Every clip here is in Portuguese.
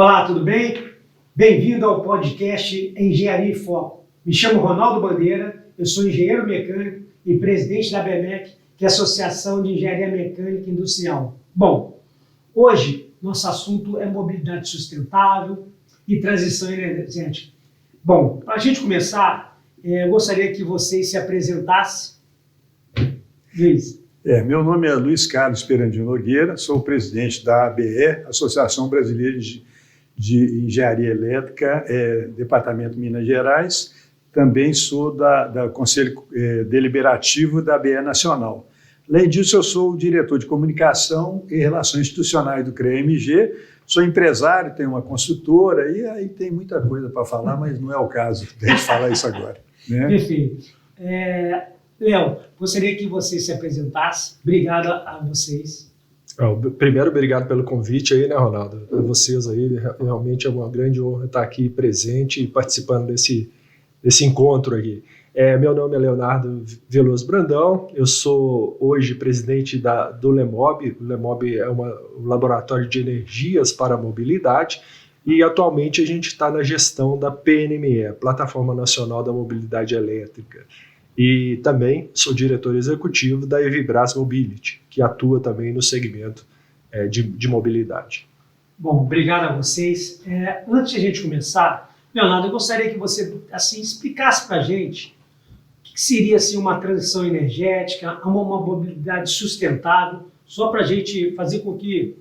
Olá, tudo bem? Bem-vindo ao podcast Engenharia em Foco. Me chamo Ronaldo Bandeira, eu sou engenheiro mecânico e presidente da ABMEC, que é a Associação de Engenharia Mecânica Industrial. Bom, hoje nosso assunto é mobilidade sustentável e transição energética. Bom, para a gente começar, eu gostaria que vocês se apresentassem. Luiz. Meu nome é Luiz Carlos Perandinho Nogueira, sou o presidente da ABE, Associação Brasileira de Engenharia Elétrica, Departamento de Minas Gerais. Também sou do Conselho Deliberativo da ABE Nacional. Além disso, eu sou o diretor de Comunicação e Relações Institucionais do CREA-MG, sou empresário, tenho uma consultora, e aí tem muita coisa para falar, mas não é o caso de a gente falar isso agora. Né? Perfeito. Léo, gostaria que você se apresentasse. Obrigado a vocês. Primeiro, obrigado pelo convite aí, né, Ronaldo? A vocês aí, realmente é uma grande honra estar aqui presente e participando desse encontro aqui. Meu nome é Leonardo Veloso Brandão, eu sou hoje presidente do LEMOB. O LEMOB é um laboratório de energias para a mobilidade, e atualmente a gente está na gestão da PNME, Plataforma Nacional da Mobilidade Elétrica. E também sou diretor executivo da Evibras Mobility, que atua também no segmento de mobilidade. Bom, obrigado a vocês. Antes de a gente começar, Leonardo, eu gostaria que você explicasse para a gente o que seria uma transição energética, uma mobilidade sustentável, só para a gente fazer com que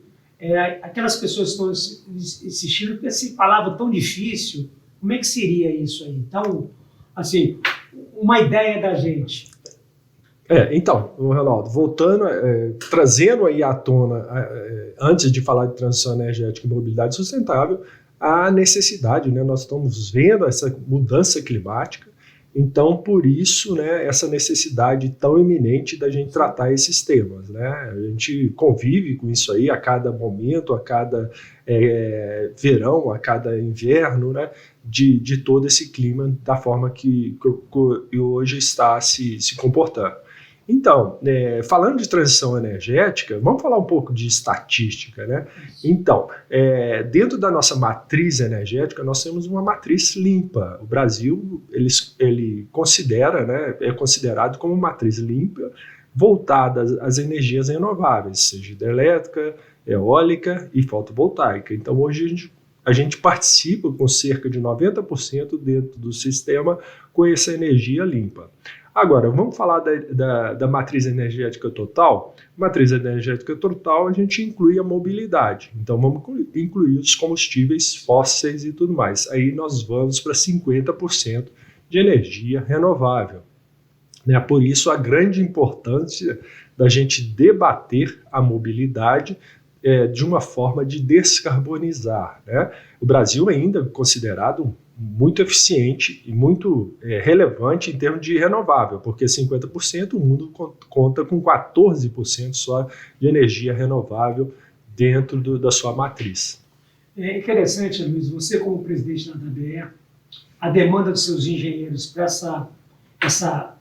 aquelas pessoas que estão assistindo, porque essa palavra tão difícil, como é que seria isso aí? Então, uma ideia da gente. Então, Ronaldo, voltando, trazendo aí à tona, antes de falar de transição energética e mobilidade sustentável, a necessidade, né? Nós estamos vendo essa mudança climática, então, por isso, né, essa necessidade tão iminente da gente tratar esses temas, né? A gente convive com isso aí a cada momento, a cada verão, a cada inverno, né? De todo esse clima da forma que hoje está se comportando. Então, falando de transição energética, vamos falar um pouco de estatística, né? Então, dentro da nossa matriz energética, nós temos uma matriz limpa. O Brasil, ele considera, né, é considerado como matriz limpa, voltada às energias renováveis, seja hidrelétrica, eólica e fotovoltaica. Então, hoje a gente participa com cerca de 90% dentro do sistema com essa energia limpa. Agora, vamos falar da matriz energética total. Matriz energética total, a gente inclui a mobilidade. Então, vamos incluir os combustíveis fósseis e tudo mais. Aí nós vamos para 50% de energia renovável. Né? Por isso, a grande importância da gente debater a mobilidade de uma forma de descarbonizar, né? O Brasil ainda é considerado muito eficiente e muito relevante em termos de renovável, porque 50% o mundo conta com 14% só de energia renovável dentro da sua matriz. É interessante, Luiz, você como presidente da ABE, a demanda dos seus engenheiros para essa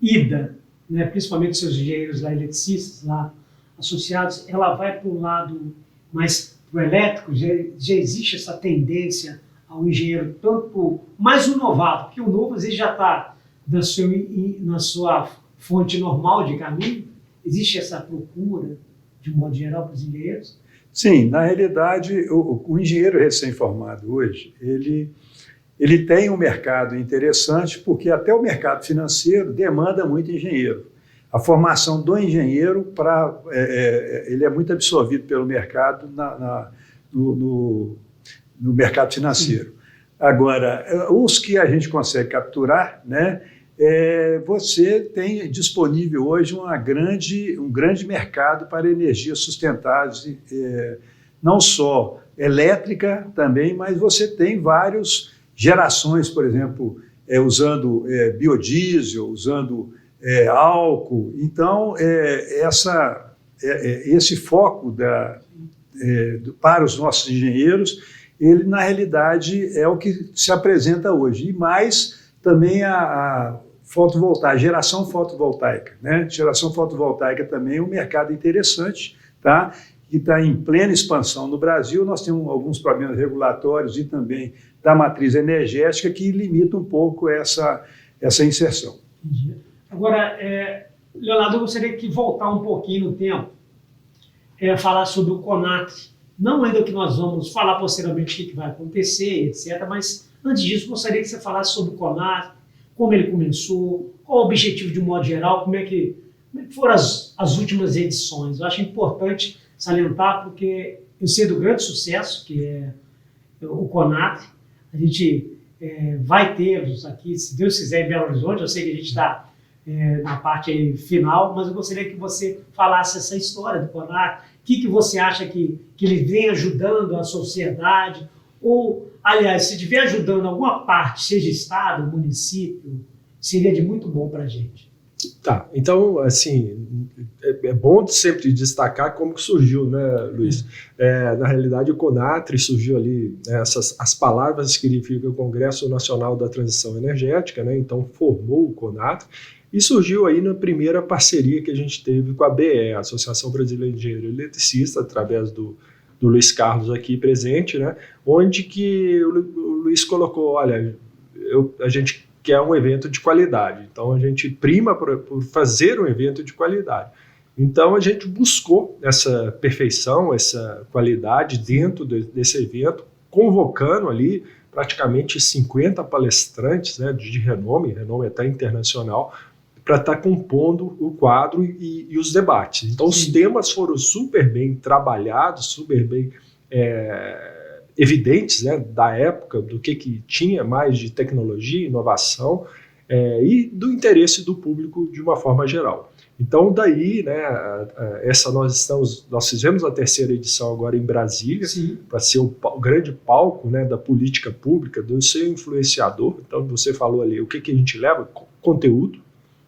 ida, né, principalmente dos seus engenheiros lá, eletricistas, lá associados, ela vai para um lado mais pro elétrico, já existe essa tendência ao engenheiro tanto mais o novato, porque o novo às vezes já está na sua fonte normal de caminho. Existe essa procura, de um modo geral, para os engenheiros? Sim, na realidade, o engenheiro recém-formado hoje, ele tem um mercado interessante, porque até o mercado financeiro demanda muito engenheiro. A formação do engenheiro, ele é muito absorvido pelo mercado no mercado financeiro. Agora, os que a gente consegue capturar, né, você tem disponível hoje um grande mercado para energias sustentáveis, não só elétrica também, mas você tem várias gerações, por exemplo, usando biodiesel, usando álcool. Então, esse foco para os nossos engenheiros, ele, na realidade, é o que se apresenta hoje. E mais também a fotovoltaica, geração fotovoltaica, né? Geração fotovoltaica também é um mercado interessante, tá? que está em plena expansão no Brasil. Nós temos alguns problemas regulatórios e também da matriz energética que limitam um pouco essa inserção. Entendi. Agora, Leonardo, eu gostaria de voltar um pouquinho no tempo, falar sobre o CONATRE. Não ainda que nós vamos falar posteriormente o que vai acontecer, etc., mas antes disso, gostaria que você falasse sobre o CONATRE, como ele começou, qual o objetivo de um modo geral, como é que foram as últimas edições. Eu acho importante salientar, porque eu sei do grande sucesso que é o CONATRE. A gente vai ter aqui, se Deus quiser, em Belo Horizonte. Eu sei que a gente está na parte aí final, mas eu gostaria que você falasse essa história do CONATRE, o que você acha que ele vem ajudando a sociedade, ou, aliás, se estiver ajudando alguma parte, seja estado, município, seria de muito bom para a gente. Tá, então, assim, é bom sempre destacar como que surgiu, né, Luiz? Na realidade, o CONATRE surgiu ali, as palavras significam o Congresso Nacional da Transição Energética, né? Então formou o CONATRE, e surgiu aí na primeira parceria que a gente teve com a ABE, a Associação Brasileira de Engenheiro Eletricista, através do Luiz Carlos aqui presente, né? Onde que o Luiz colocou, olha, a gente quer um evento de qualidade, então a gente prima por fazer um evento de qualidade. Então a gente buscou essa perfeição, essa qualidade dentro desse evento, convocando ali praticamente 50 palestrantes, né, de renome até internacional, para estar compondo o quadro e os debates. Então, os temas foram super bem trabalhados, super bem evidentes, né, da época, do que tinha mais de tecnologia, inovação e do interesse do público de uma forma geral. Então, daí, né, nós fizemos a terceira edição agora em Brasília, para ser o grande palco, né, da política pública, do seu influenciador. Então, você falou ali, o que a gente leva? Conteúdo.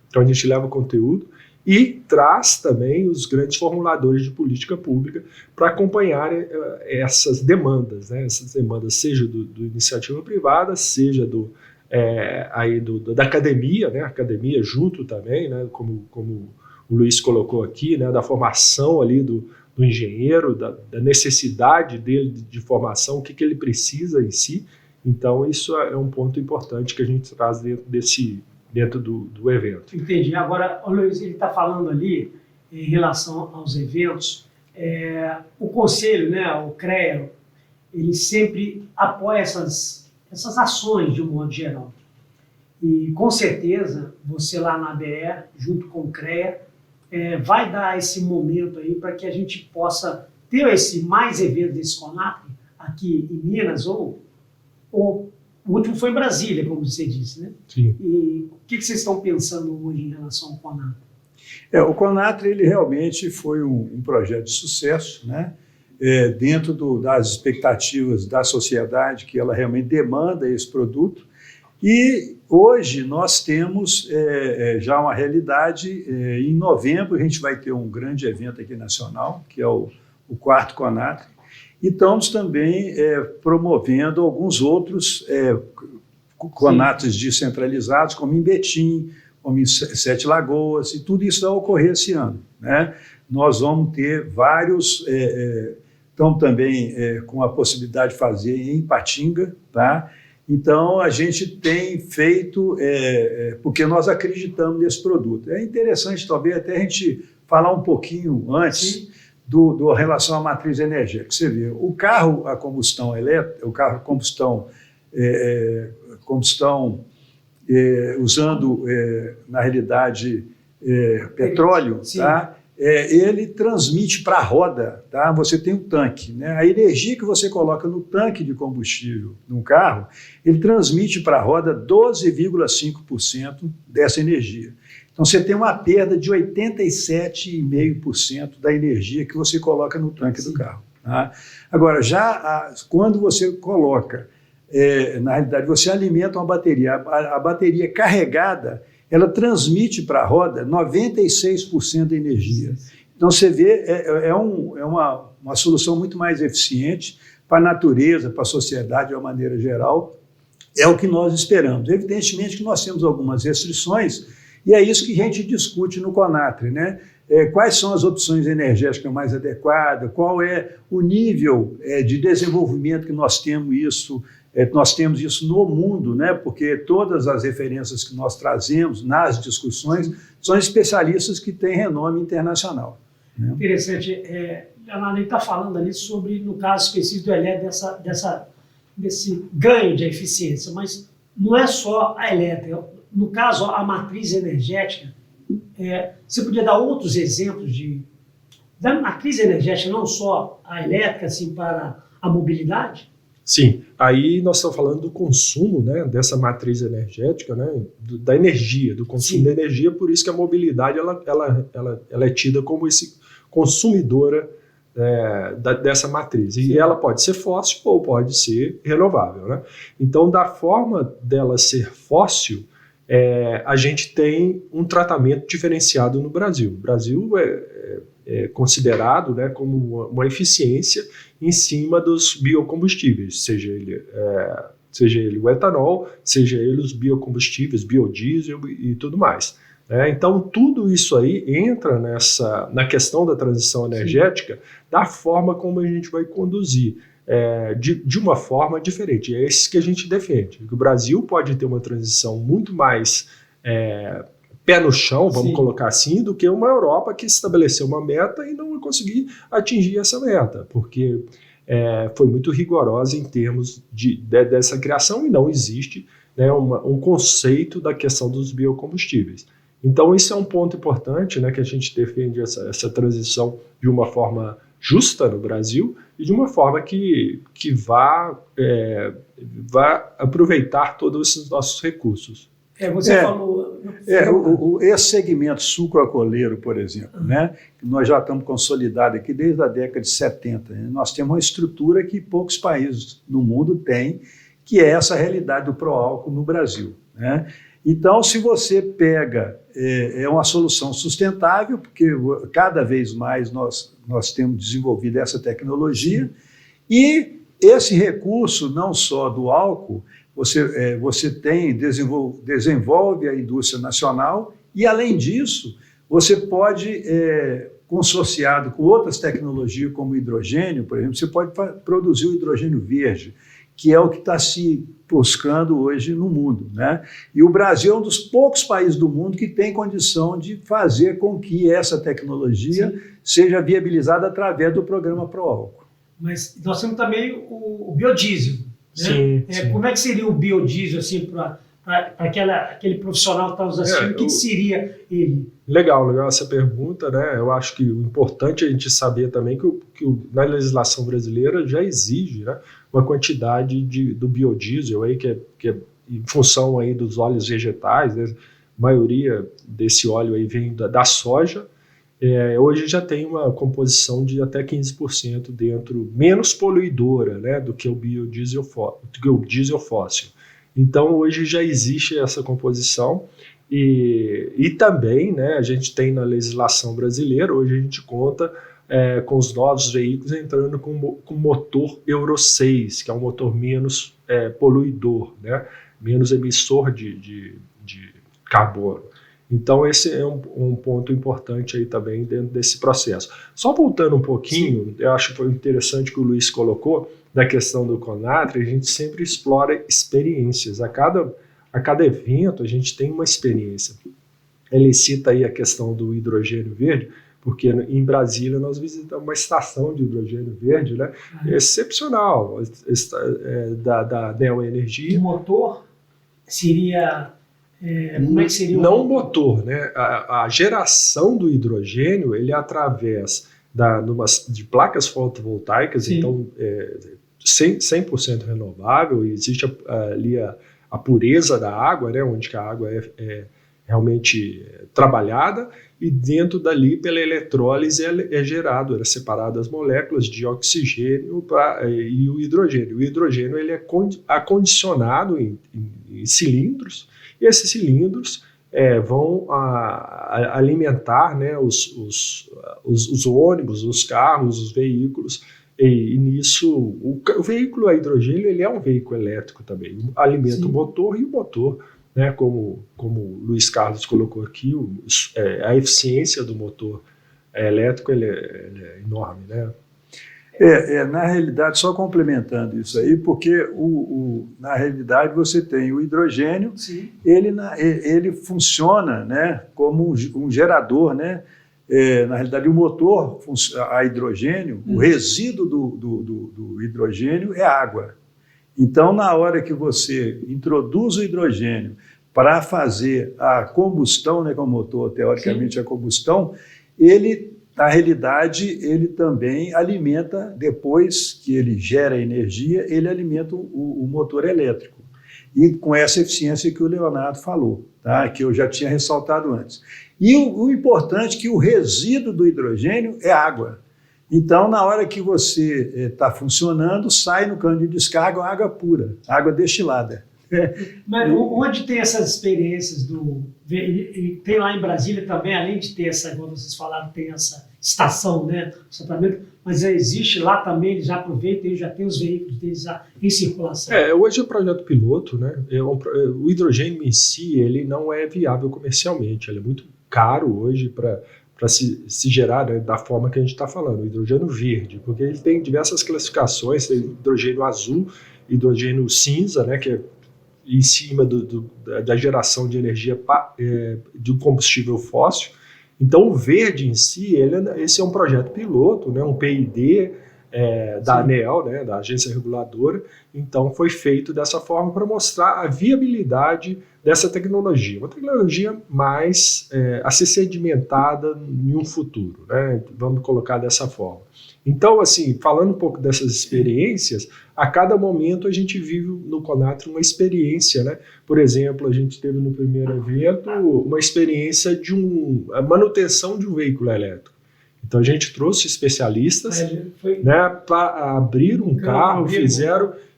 Então, a gente leva o conteúdo e traz também os grandes formuladores de política pública para acompanhar essas demandas, né? Essas demandas, seja do iniciativa privada, seja da academia, né? Academia junto também, né? Como o Luiz colocou aqui, né? Da formação ali do engenheiro, da necessidade dele de formação, o que ele precisa em si. Então, isso é um ponto importante que a gente traz dentro do evento. Entendi. Agora, o Luiz, ele está falando ali, em relação aos eventos, o Conselho, né, o CREA, ele sempre apoia essas ações de um modo geral. E, com certeza, você lá na ABE, junto com o CREA, vai dar esse momento aí para que a gente possa ter mais eventos desse CONATRE aqui em Minas, ou o último foi em Brasília, como você disse, né? Sim. E o que vocês estão pensando hoje em relação ao CONATRE? O CONATRE, ele realmente foi um projeto de sucesso, né? Dentro das expectativas da sociedade, que ela realmente demanda esse produto. E hoje nós temos já uma realidade. Em novembro a gente vai ter um grande evento aqui nacional, que é o 4º CONATRE. E estamos também promovendo alguns outros CONATREs descentralizados, como em Betim, como em Sete Lagoas, e tudo isso vai ocorrer esse ano, né? Nós vamos ter vários, estamos também com a possibilidade de fazer em Ipatinga, tá? Então, a gente tem feito, porque nós acreditamos nesse produto. É interessante, talvez, até a gente falar um pouquinho antes do relação à matriz energética. Você vê, o carro a combustão elétrica, o carro a combustão usando, na realidade, petróleo, tá? Ele transmite para a roda, tá? Você tem um tanque, né? A energia que você coloca no tanque de combustível num carro, ele transmite para a roda 12,5% dessa energia. Então, você tem uma perda de 87,5% da energia que você coloca no tanque do carro. Tá? Agora, quando você coloca, na realidade, você alimenta uma bateria, a bateria carregada, ela transmite para a roda 96% da energia. Então, você vê, uma solução muito mais eficiente para a natureza, para a sociedade de uma maneira geral. É o que nós esperamos. Evidentemente que nós temos algumas restrições, e é isso que a gente discute no CONATRE, né? quais são as opções energéticas mais adequadas, qual é o nível de desenvolvimento que nós temos isso no mundo, né? Porque todas as referências que nós trazemos nas discussões são especialistas que têm renome internacional. Né? Interessante. Leonardo, ele está falando ali sobre, no caso específico do elétrico, desse ganho de eficiência, mas não é só a elétrica. No caso, a matriz energética, você podia dar outros exemplos da matriz energética, não só a elétrica, assim, para a mobilidade? Sim, aí nós estamos falando do consumo, né, dessa matriz energética, né, da energia, do consumo da energia, por isso que a mobilidade ela é tida como consumidora dessa matriz. E ela pode ser fóssil ou pode ser renovável. Né? Então, da forma dela ser fóssil, a gente tem um tratamento diferenciado no Brasil. O Brasil é considerado, né, como uma eficiência em cima dos biocombustíveis, seja ele o etanol, seja ele os biocombustíveis, biodiesel e tudo mais. Então, tudo isso aí entra na questão da transição energética, da forma como a gente vai conduzir, de uma forma diferente. É isso que a gente defende. O Brasil pode ter uma transição muito mais pé no chão, vamos colocar assim, do que uma Europa que estabeleceu uma meta e não vai conseguir atingir essa meta, porque foi muito rigorosa em termos dessa criação e não existe, né, um conceito da questão dos biocombustíveis. Então, isso é um ponto importante, né, que a gente defende essa transição de uma forma justa no Brasil e de uma forma que vá aproveitar todos esses nossos recursos. Você falou... Esse segmento sucroalcooleiro, por exemplo, né, que nós já estamos consolidados aqui desde a década de 70. Né, nós temos uma estrutura que poucos países no mundo têm, que é essa realidade do pró-álcool no Brasil. Né? Então, se você pega, é uma solução sustentável, porque cada vez mais nós temos desenvolvido essa tecnologia, e esse recurso, não só do álcool, você desenvolve a indústria nacional e, além disso, você pode, consorciado com outras tecnologias, como o hidrogênio, por exemplo, você pode produzir o hidrogênio verde, que é o que está se buscando hoje no mundo. Né? E o Brasil é um dos poucos países do mundo que tem condição de fazer com que essa tecnologia seja viabilizada através do programa Pró-Álcool. Mas nós temos também o biodiesel. Né? Sim. Como é que seria o biodiesel assim, para aquele profissional que está nos assistindo? O que seria ele? Legal essa pergunta. Né? Eu acho que o importante é a gente saber também que na legislação brasileira já exige, né, uma quantidade do biodiesel aí, que é em função aí dos óleos vegetais, né? A maioria desse óleo aí vem da soja. Hoje já tem uma composição de até 15% dentro, menos poluidora, né, do que o diesel fóssil. Então, hoje já existe essa composição e também, né, a gente tem na legislação brasileira, hoje a gente conta com os novos veículos entrando com motor Euro 6, que é um motor menos poluidor, né, menos emissor de carbono. Então, esse é um ponto importante aí também dentro desse processo. Só voltando um pouquinho, eu acho que foi interessante que o Luiz colocou, da questão do Conatri, a gente sempre explora experiências. A cada evento, a gente tem uma experiência. Ele cita aí a questão do hidrogênio verde, porque em Brasília nós visitamos uma estação de hidrogênio verde, né? Excepcional, da Neo Energia. O motor seria... como é que seria não o motor, né? A geração do hidrogênio, ele é através de placas fotovoltaicas. Sim. Então 100% renovável, e existe ali a pureza da água, né? Onde que a água é realmente trabalhada, e dentro dali, pela eletrólise, é separado as moléculas de oxigênio e o hidrogênio. O hidrogênio ele é acondicionado em cilindros, e esses cilindros vão alimentar, né, os ônibus, os carros, os veículos, e nisso o veículo a hidrogênio ele é um veículo elétrico também, alimenta o motor, e o motor, né, como o Luiz Carlos colocou aqui, a eficiência do motor elétrico ele é enorme, né? Na realidade, só complementando isso aí, porque na realidade você tem o hidrogênio, ele funciona, né, como um gerador, né? Na realidade, o motor a hidrogênio, o resíduo do hidrogênio é água. Então, na hora que você introduz o hidrogênio para fazer a combustão, né, com o motor, teoricamente, a combustão, na realidade, ele também alimenta, depois que ele gera energia, ele alimenta o motor elétrico. E com essa eficiência que o Leonardo falou, tá? Que eu já tinha ressaltado antes. E o importante é que o resíduo do hidrogênio é água. Então, na hora que você está funcionando, sai no cano de descarga água pura, água destilada. Mas onde tem essas experiências tem lá em Brasília também, além de ter essa, como vocês falaram, tem essa estação, né, mas existe lá também, eles já aproveitam, eles já têm os veículos deles já em circulação. Hoje é um projeto piloto, né? O hidrogênio em si, ele não é viável comercialmente, ele é muito caro hoje para se gerar, né, da forma que a gente está falando, o hidrogênio verde, porque ele tem diversas classificações, tem hidrogênio azul, hidrogênio cinza, né, que é em cima da geração de energia de um combustível fóssil. Então, o verde em si, esse é um projeto piloto, né, um PID da ANEEL, né, da Agência Reguladora. Então, foi feito dessa forma para mostrar a viabilidade dessa tecnologia. Uma tecnologia mais a ser sedimentada em um futuro, né, vamos colocar dessa forma. Então, assim, falando um pouco dessas experiências, a cada momento a gente vive no Conatri uma experiência, né? Por exemplo, a gente teve no primeiro evento uma experiência de a manutenção de um veículo elétrico. Então a gente trouxe especialistas, né, para abrir um carro,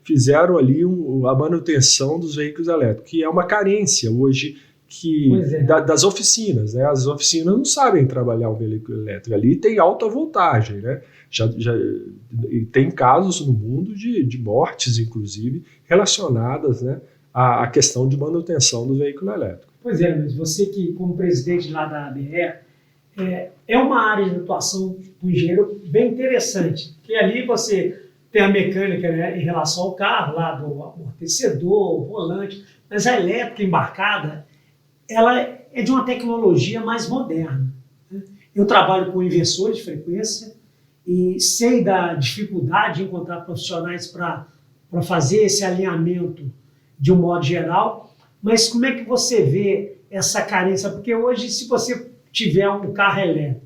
fizeram ali a manutenção dos veículos elétricos, que é uma carência hoje das oficinas, né? As oficinas não sabem trabalhar um veículo elétrico, ali tem alta voltagem, né? E tem casos no mundo de mortes, inclusive, relacionadas, né, à questão de manutenção do veículo elétrico. Pois é, mas você que, como presidente lá da ABE, é uma área de atuação do engenheiro bem interessante, porque ali você tem a mecânica, né, em relação ao carro, lá do amortecedor, volante, mas a elétrica embarcada, ela é de uma tecnologia mais moderna, né? Eu trabalho com inversores de frequência e sei da dificuldade de encontrar profissionais para fazer esse alinhamento de um modo geral, mas como é que você vê essa carência? Porque hoje, se você tiver um carro elétrico,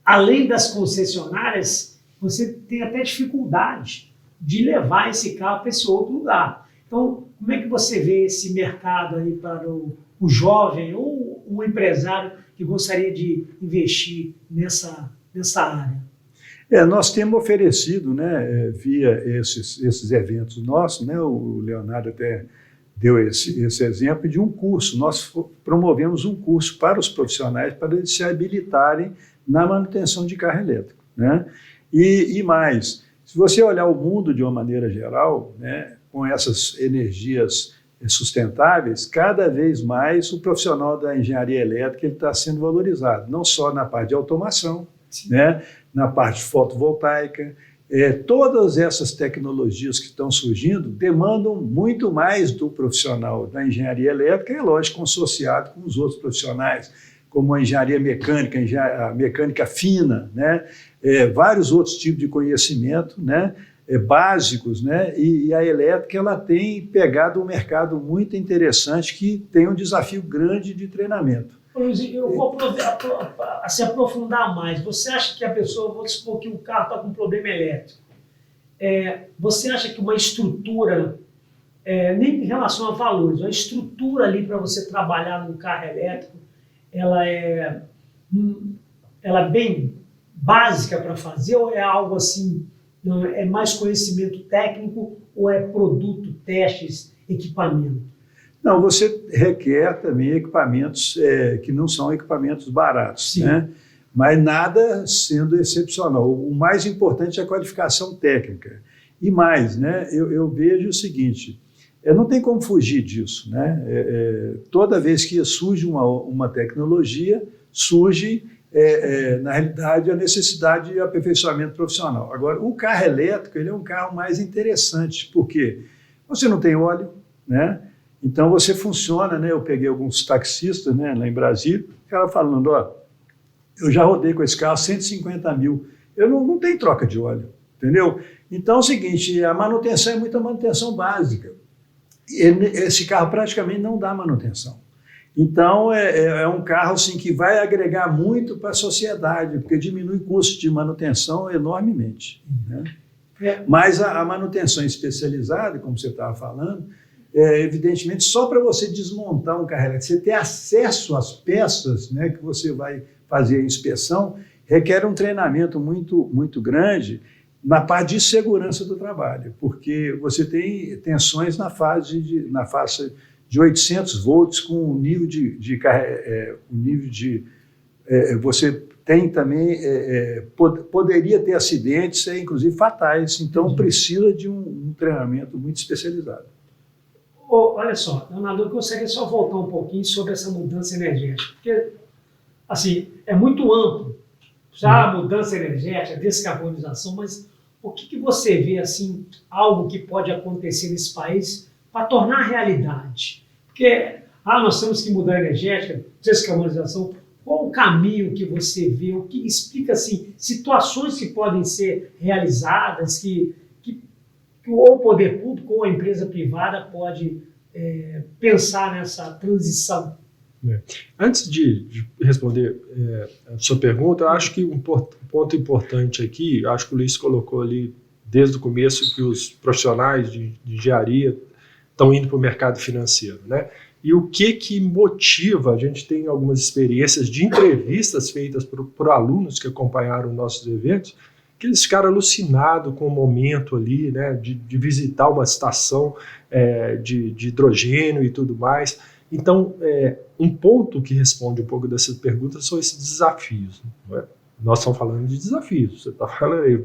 além das concessionárias, você tem até dificuldade de levar esse carro para esse outro lugar. Então, como é que você vê esse mercado aí para o jovem ou o empresário que gostaria de investir nessa área? Nós temos oferecido, né, via esses eventos nossos, né, o Leonardo até deu esse exemplo de um curso. Nós promovemos um curso para os profissionais para eles se habilitarem na manutenção de carro elétrico, né? E mais, se você olhar o mundo de uma maneira geral, né, com essas energias sustentáveis, cada vez mais o profissional da engenharia elétrica está sendo valorizado, não só na parte de automação, né, na parte fotovoltaica. Todas essas tecnologias que estão surgindo demandam muito mais do profissional da engenharia elétrica, é lógico, associado com os outros profissionais, como a engenharia mecânica, a mecânica fina, né, vários outros tipos de conhecimento, né, básicos, né, e a elétrica ela tem pegado um mercado muito interessante que tem um desafio grande de treinamento. Eu vou se aprofundar mais. Você acha que a pessoa, vou supor que o carro está com um problema elétrico, você acha que uma estrutura, nem em relação a valores, uma estrutura ali para você trabalhar num carro elétrico, ela é bem básica para fazer ou é algo assim, não, é mais conhecimento técnico ou é produto, testes, equipamento? Não, você requer também equipamentos que não são equipamentos baratos, né? Mas nada sendo excepcional. O mais importante é a qualificação técnica. E mais, né, eu vejo o seguinte, não tem como fugir disso, né? Toda vez que surge uma tecnologia, surge na realidade, a necessidade de aperfeiçoamento profissional. Agora, o carro elétrico ele é um carro mais interessante, porque você não tem óleo, né? Então você funciona, né? Eu peguei alguns taxistas, né, lá em Brasília, o cara falando, ó, eu já rodei com esse carro 150 mil, eu não tenho troca de óleo, entendeu? Então é o seguinte, a manutenção é muita manutenção básica. Esse carro praticamente não dá manutenção. Então é um carro assim, que vai agregar muito para a sociedade, porque diminui o custo de manutenção enormemente, né? Mas a manutenção especializada, como você estava falando, evidentemente só para você desmontar um carro elétrico, você ter acesso às peças, né, que você vai fazer a inspeção, requer um treinamento muito, muito grande na parte de segurança do trabalho, porque você tem tensões na faixa de 800 volts com um nível você tem também, poderia ter acidentes, inclusive fatais, então precisa de um treinamento muito especializado. Olha só, Leonardo, eu gostaria só voltar um pouquinho sobre essa mudança energética, porque assim, é muito amplo, já a mudança energética, a descarbonização, mas o que você vê assim, algo que pode acontecer nesse país para tornar realidade? Porque nós temos que mudar a energética, descarbonização. Qual o caminho que você vê? O que explica assim, situações que podem ser realizadas, que ou o poder público ou a empresa privada pode pensar nessa transição? Antes de responder a sua pergunta, eu acho que um ponto importante aqui, acho que o Luiz colocou ali desde o começo que os profissionais de engenharia estão indo para o mercado financeiro, né? E o que motiva, a gente tem algumas experiências de entrevistas feitas por alunos que acompanharam nossos eventos, que eles ficaram alucinados com o momento ali, né, de visitar uma estação de hidrogênio e tudo mais. Então, um ponto que responde um pouco dessas perguntas são esses desafios. Não é? Nós estamos falando de desafios. Você está falando aí,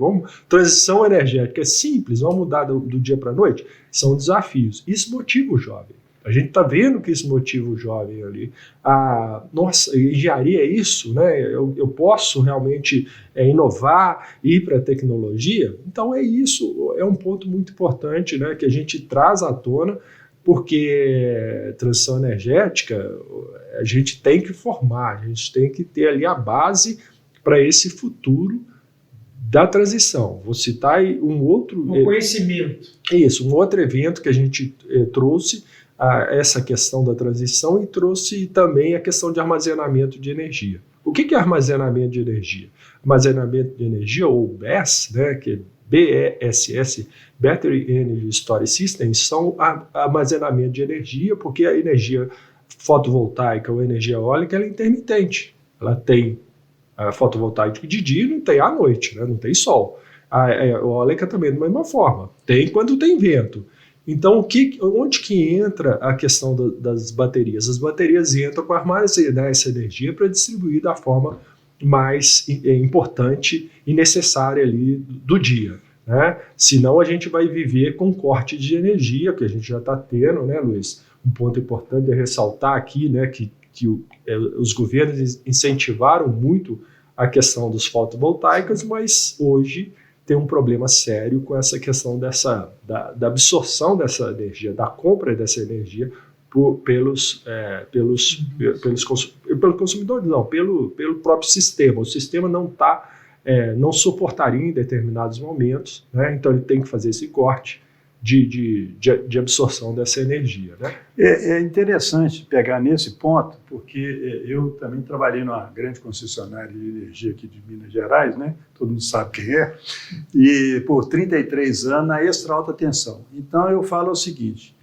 transição energética é simples, vamos mudar do dia para a noite? São desafios. Isso motiva o jovem. A gente está vendo que isso motiva o jovem ali. Nossa, engenharia é isso, né? Eu posso realmente inovar, ir para a tecnologia? Então é isso, é um ponto muito importante, né, que a gente traz à tona, porque transição energética a gente tem que formar, a gente tem que ter ali a base para esse futuro da transição. Vou citar aí um outro... conhecimento. Isso, um outro evento que a gente trouxe essa questão da transição e trouxe também a questão de armazenamento de energia. O que é armazenamento de energia? Armazenamento de energia, ou BESS, né, que é BESS, Battery Energy Storage Systems, são armazenamento de energia, porque a energia fotovoltaica ou energia eólica ela é intermitente. Ela tem a fotovoltaica de dia e não tem à noite, né, não tem sol. A eólica também da mesma forma, tem quando tem vento. Então, onde que entra a questão das baterias? As baterias entram para armazenar essa energia para distribuir da forma mais importante e necessária ali do dia, né? Senão a gente vai viver com corte de energia, que a gente já está tendo, né, Luiz? Um ponto importante é ressaltar aqui, né, que os governos incentivaram muito a questão dos fotovoltaicos, mas hoje tem um problema sério com essa questão da absorção dessa energia, da compra dessa energia pelos consumidores, não, pelo próprio sistema. O sistema não suportaria em determinados momentos, né? Então ele tem que fazer esse corte de absorção dessa energia, né? É interessante pegar nesse ponto, porque eu também trabalhei numa grande concessionária de energia aqui de Minas Gerais, né? Todo mundo sabe quem é, e por 33 anos na extra alta tensão. Então eu falo o seguinte,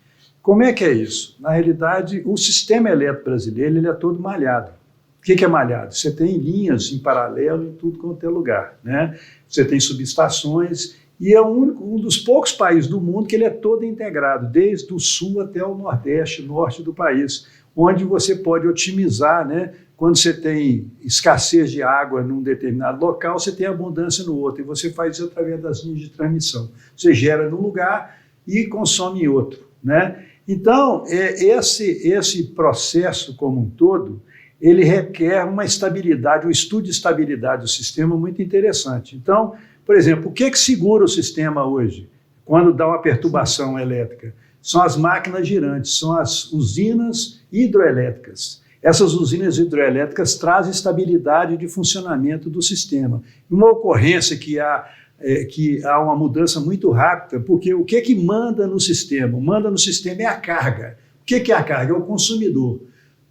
como é que é isso? Na realidade, o sistema elétrico brasileiro ele é todo malhado. O que é malhado? Você tem linhas em paralelo em tudo quanto é lugar, né? Você tem subestações, e é um dos poucos países do mundo que ele é todo integrado, desde o sul até o nordeste, norte do país, onde você pode otimizar, né? Quando você tem escassez de água num determinado local, você tem abundância no outro, e você faz isso através das linhas de transmissão. Você gera num lugar e consome em outro, né? Então, esse processo como um todo, ele requer uma estabilidade, um estudo de estabilidade do sistema muito interessante. Então, por exemplo, o que segura o sistema hoje, quando dá uma perturbação elétrica? São as máquinas girantes, são as usinas hidroelétricas. Essas usinas hidroelétricas trazem estabilidade de funcionamento do sistema. Uma ocorrência que há uma mudança muito rápida, porque o que manda no sistema? O manda no sistema é a carga. O que é a carga? É o consumidor.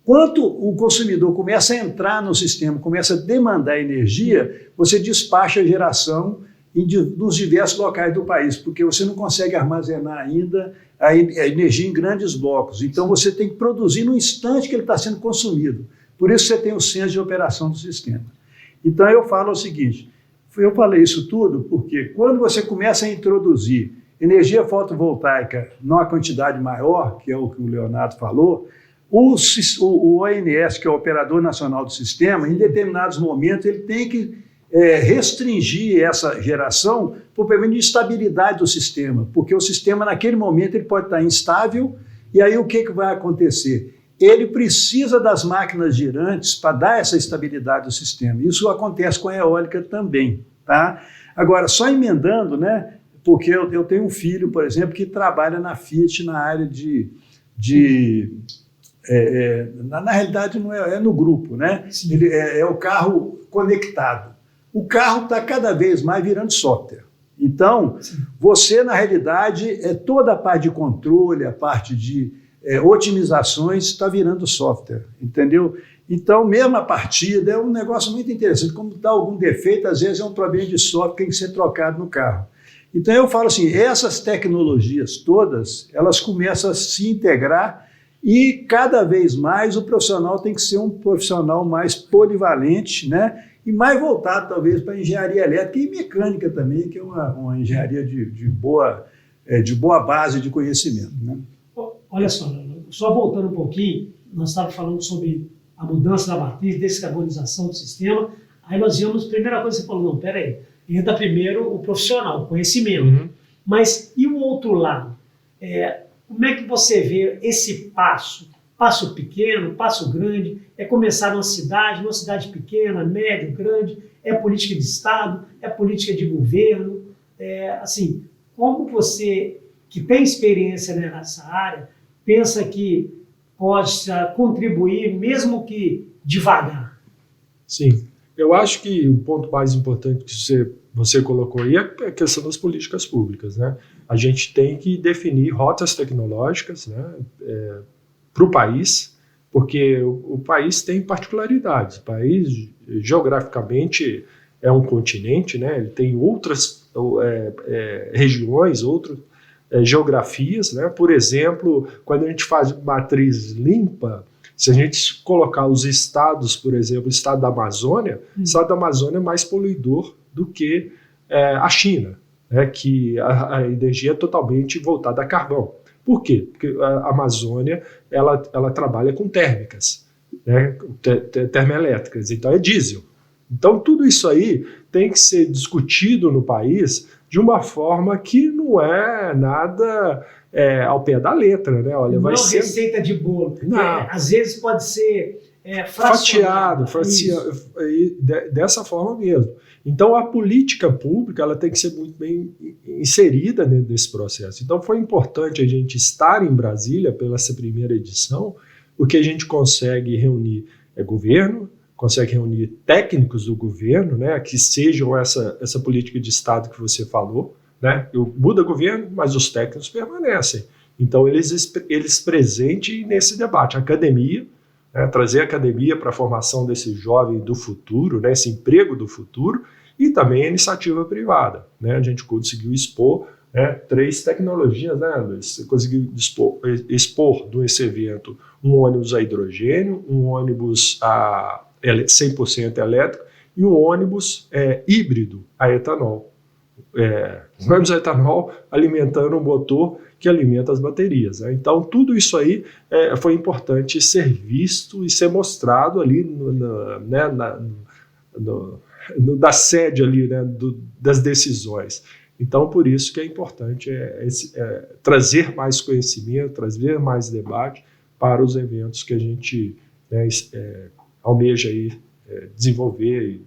Quando o consumidor começa a entrar no sistema, começa a demandar energia, você despacha a geração nos diversos locais do país, porque você não consegue armazenar ainda a energia em grandes blocos. Então, você tem que produzir no instante que ele está sendo consumido. Por isso, você tem o centro de operação do sistema. Então, eu falo o seguinte, eu falei isso tudo porque quando você começa a introduzir energia fotovoltaica numa quantidade maior, que é o que o Leonardo falou, o ONS, que é o Operador Nacional do Sistema, em determinados momentos, ele tem que restringir essa geração por problema de estabilidade do sistema, porque o sistema, naquele momento, ele pode estar instável, e aí o que vai acontecer? Ele precisa das máquinas girantes para dar essa estabilidade do sistema. Isso acontece com a eólica também. Tá? Agora, só emendando, né, porque eu tenho um filho, por exemplo, que trabalha na Fiat na área na realidade, não é no grupo, né? Ele é o carro conectado. O carro está cada vez mais virando software. Então, você, na realidade, toda a parte de controle, a parte de otimizações está virando software, entendeu? Então, mesmo a partida é um negócio muito interessante. Como dá algum defeito, às vezes é um problema de software que tem que ser trocado no carro. Então, eu falo assim, essas tecnologias todas, elas começam a se integrar e, cada vez mais, o profissional tem que ser um profissional mais polivalente, né? E mais voltado, talvez, para a engenharia elétrica e mecânica também, que é uma engenharia de boa base de conhecimento, né? Olha só voltando um pouquinho, nós estávamos falando sobre a mudança da matriz, descarbonização do sistema, aí nós íamos, primeira coisa que você falou, não, peraí, entra primeiro o profissional, o conhecimento, mas e o outro lado? Como é que você vê esse passo pequeno, passo grande, é começar numa cidade pequena, médio, grande, é política de Estado, é política de governo, assim, como você, que tem experiência nessa área, pensa que pode contribuir, mesmo que devagar? Sim, eu acho que o ponto mais importante que você colocou aí é a questão das políticas públicas, né? A gente tem que definir rotas tecnológicas, né, para o país, porque o país tem particularidades. O país, geograficamente, é um continente, né? Ele tem outras regiões, outras geografias, né? Por exemplo, quando a gente faz matriz limpa, se a gente colocar os estados, por exemplo, o estado da Amazônia, o estado da Amazônia é mais poluidor do que a China, né? Que a energia é totalmente voltada a carvão. Por quê? Porque a Amazônia ela trabalha com térmicas, né? Termoelétricas, então é diesel. Então tudo isso aí tem que ser discutido no país de uma forma que não é nada ao pé da letra, né? Olha, vai ser receita de bolo, porque às vezes pode ser fatiado, dessa forma mesmo. Então a política pública ela tem que ser muito bem inserida dentro desse processo. Então foi importante a gente estar em Brasília pela essa primeira edição, porque a gente consegue reunir governo, consegue reunir técnicos do governo, né, que sejam essa política de Estado que você falou, né? Muda o governo, mas os técnicos permanecem. Então eles presentem nesse debate. A academia, né, trazer a academia para a formação desse jovem do futuro, né, esse emprego do futuro, e também a iniciativa privada, né? A gente conseguiu expor 3 tecnologias, né, Luiz? Você conseguiu expor nesse evento um ônibus a hidrogênio, um ônibus a 100% elétrico e um ônibus híbrido a etanol. Um ônibus a etanol alimentando um motor que alimenta as baterias, né? Então, tudo isso aí foi importante ser visto e ser mostrado ali da sede ali, né, das decisões. Então, por isso que é importante trazer mais conhecimento, trazer mais debate para os eventos que a gente almeja aí, desenvolver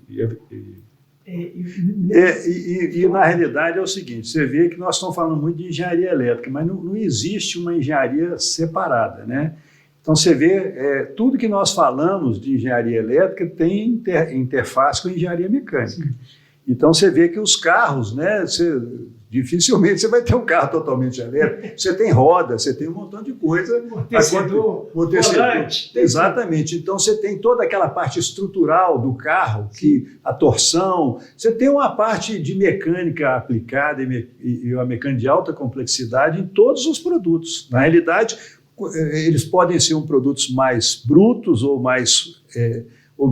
E na realidade é o seguinte, você vê que nós estamos falando muito de engenharia elétrica, mas não existe uma engenharia separada, né? Então você vê, tudo que nós falamos de engenharia elétrica tem interface com engenharia mecânica. Então você vê que os carros, né, dificilmente você vai ter um carro totalmente elétrico. Você tem roda, você tem um montão de coisa. Amortecedor, volante. Exatamente. Então você tem toda aquela parte estrutural do carro, a torção. Você tem uma parte de mecânica aplicada e uma mecânica de alta complexidade em todos os produtos. Na realidade, eles podem ser produtos mais brutos ou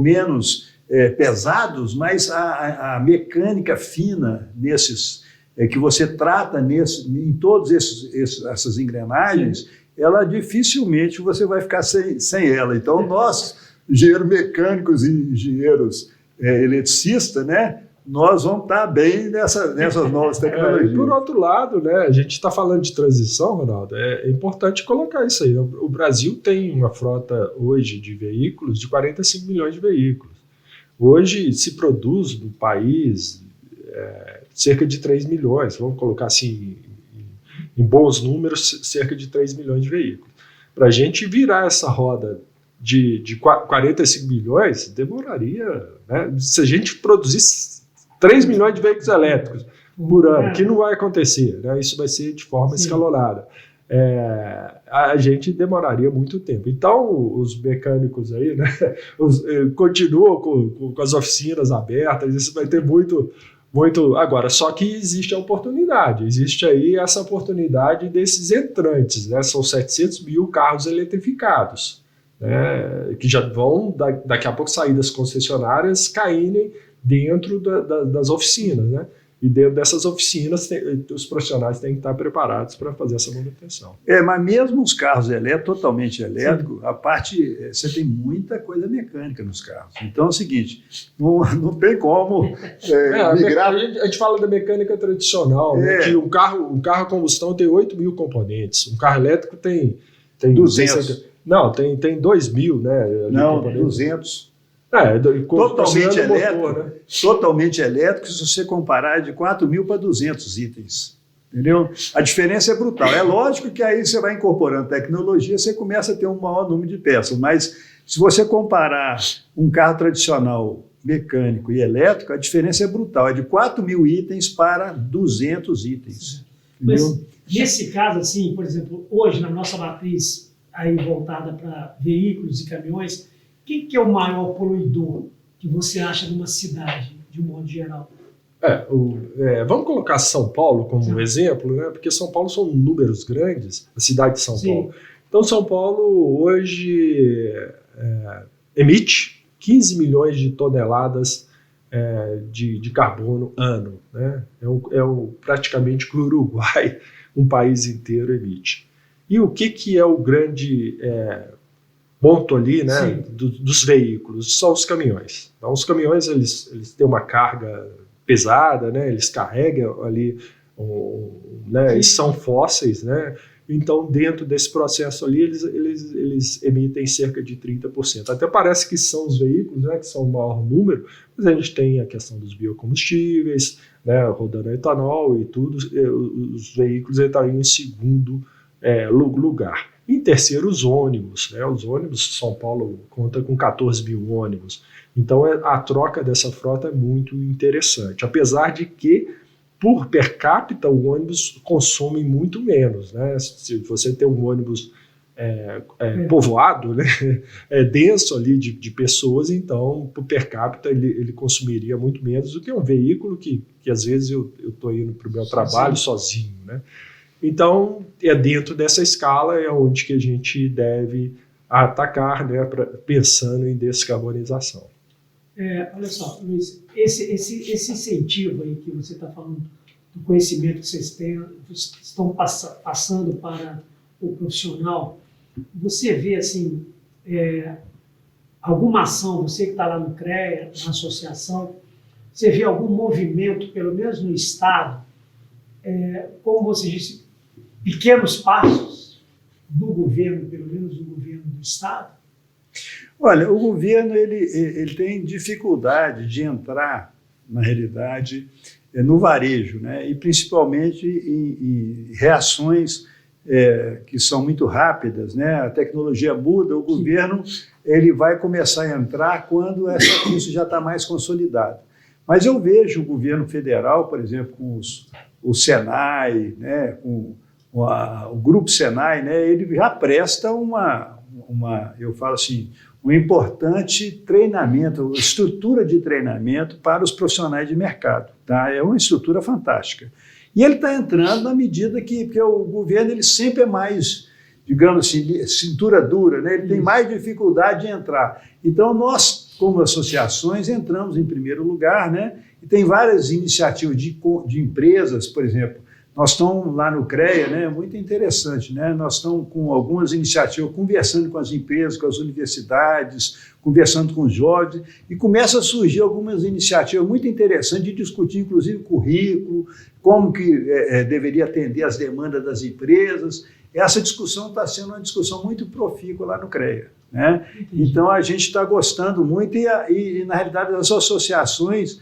menos pesados, mas a mecânica fina nesses que você trata em todas essas engrenagens, ela dificilmente você vai ficar sem ela. Então nós, engenheiros mecânicos e engenheiros eletricistas, né, nós vamos estar bem nessas novas tecnologias. E por outro lado, né, a gente está falando de transição, Ronaldo, é importante colocar isso aí. O Brasil tem uma frota hoje de veículos de 45 milhões de veículos. Hoje se produz no país cerca de 3 milhões, vamos colocar assim, em bons números, cerca de 3 milhões de veículos. Para a gente virar essa roda de 45 milhões, demoraria, né? Se a gente produzisse 3 milhões de veículos elétricos por ano, que não vai acontecer, né? Isso vai ser de forma escalonada. A gente demoraria muito tempo. Então, os mecânicos aí, né, continuam com as oficinas abertas, isso vai ter muito. Agora, só que existe a oportunidade, existe aí essa oportunidade desses entrantes, né? São 700 mil carros eletrificados, né? Que já vão, daqui a pouco, sair das concessionárias, caírem dentro das oficinas, né? E dentro dessas oficinas, os profissionais têm que estar preparados para fazer essa manutenção. Mas mesmo os carros totalmente elétricos, a parte, você tem muita coisa mecânica nos carros. Então é o seguinte, não tem como migrar. A gente fala da mecânica tradicional, né, que um carro a combustão tem 8 mil componentes, um carro elétrico tem 200. Tem 2 mil, né? Não, 200. Totalmente elétrico, motor, né? Totalmente elétrico, se você comparar de 4 mil para 200 itens. Entendeu? A diferença é brutal. É lógico que aí você vai incorporando tecnologia, você começa a ter um maior número de peças, mas se você comparar um carro tradicional mecânico e elétrico, a diferença é brutal. É de 4 mil itens para 200 itens. Mas, nesse caso, assim, por exemplo, hoje na nossa matriz aí voltada para veículos e caminhões, quem que é o maior poluidor que você acha numa cidade, de um modo geral? Vamos colocar São Paulo como um exemplo, né? Porque São Paulo são números grandes, a cidade de São Paulo. Então, São Paulo hoje emite 15 milhões de toneladas de carbono ano, né? Praticamente que o Uruguai, um país inteiro, emite. E o que é o grande ponto ali, né, dos veículos? São os caminhões. Então, os caminhões eles têm uma carga pesada, né? Eles carregam ali, né? Eles são fósseis, né? Então, dentro desse processo ali, eles emitem cerca de 30%. Até parece que são os veículos, né, que são o maior número, mas a gente tem a questão dos biocombustíveis, né, rodando etanol e tudo. Os veículos estariam em segundo lugar. Em terceiro, os ônibus, né? Os ônibus, São Paulo conta com 14 mil ônibus. Então, a troca dessa frota é muito interessante. Apesar de que, por per capita, o ônibus consome muito menos, né? Se você tem um ônibus povoado, né? Denso ali de pessoas, então, por per capita, ele consumiria muito menos do que um veículo que às vezes eu estou indo para o meu trabalho sozinho, né? Então, dentro dessa escala é onde que a gente deve atacar, né, pensando em descarbonização. Olha só, Luiz, esse incentivo aí que você está falando, do conhecimento que vocês estão passando para o profissional, você vê assim, alguma ação, você que está lá no CREA, na associação, você vê algum movimento, pelo menos no Estado, como você disse, pequenos passos do governo, pelo menos do governo do Estado? Olha, o governo ele tem dificuldade de entrar, na realidade, no varejo, né? E principalmente em reações que são muito rápidas, né? A tecnologia muda, o governo ele vai começar a entrar quando isso já está mais consolidado. Mas eu vejo o governo federal, por exemplo, com o Senai, né? Com o Grupo Senai, né? Ele já presta eu falo assim, um importante treinamento, estrutura de treinamento para os profissionais de mercado. Tá? É uma estrutura fantástica. E ele está entrando na medida porque o governo ele sempre é mais, digamos assim, cintura dura, né? Ele tem mais dificuldade de entrar. Então, nós, como associações, entramos em primeiro lugar, né? E tem várias iniciativas de empresas, por exemplo. Nós estamos lá no CREA, né? Muito interessante, né? Nós estamos com algumas iniciativas, conversando com as empresas, com as universidades, conversando com os jovens, e começa a surgir algumas iniciativas muito interessantes de discutir, inclusive, currículo, como que deveria atender às demandas das empresas. Essa discussão está sendo uma discussão muito profícua lá no CREA, né? Então, a gente está gostando muito e, na realidade, as associações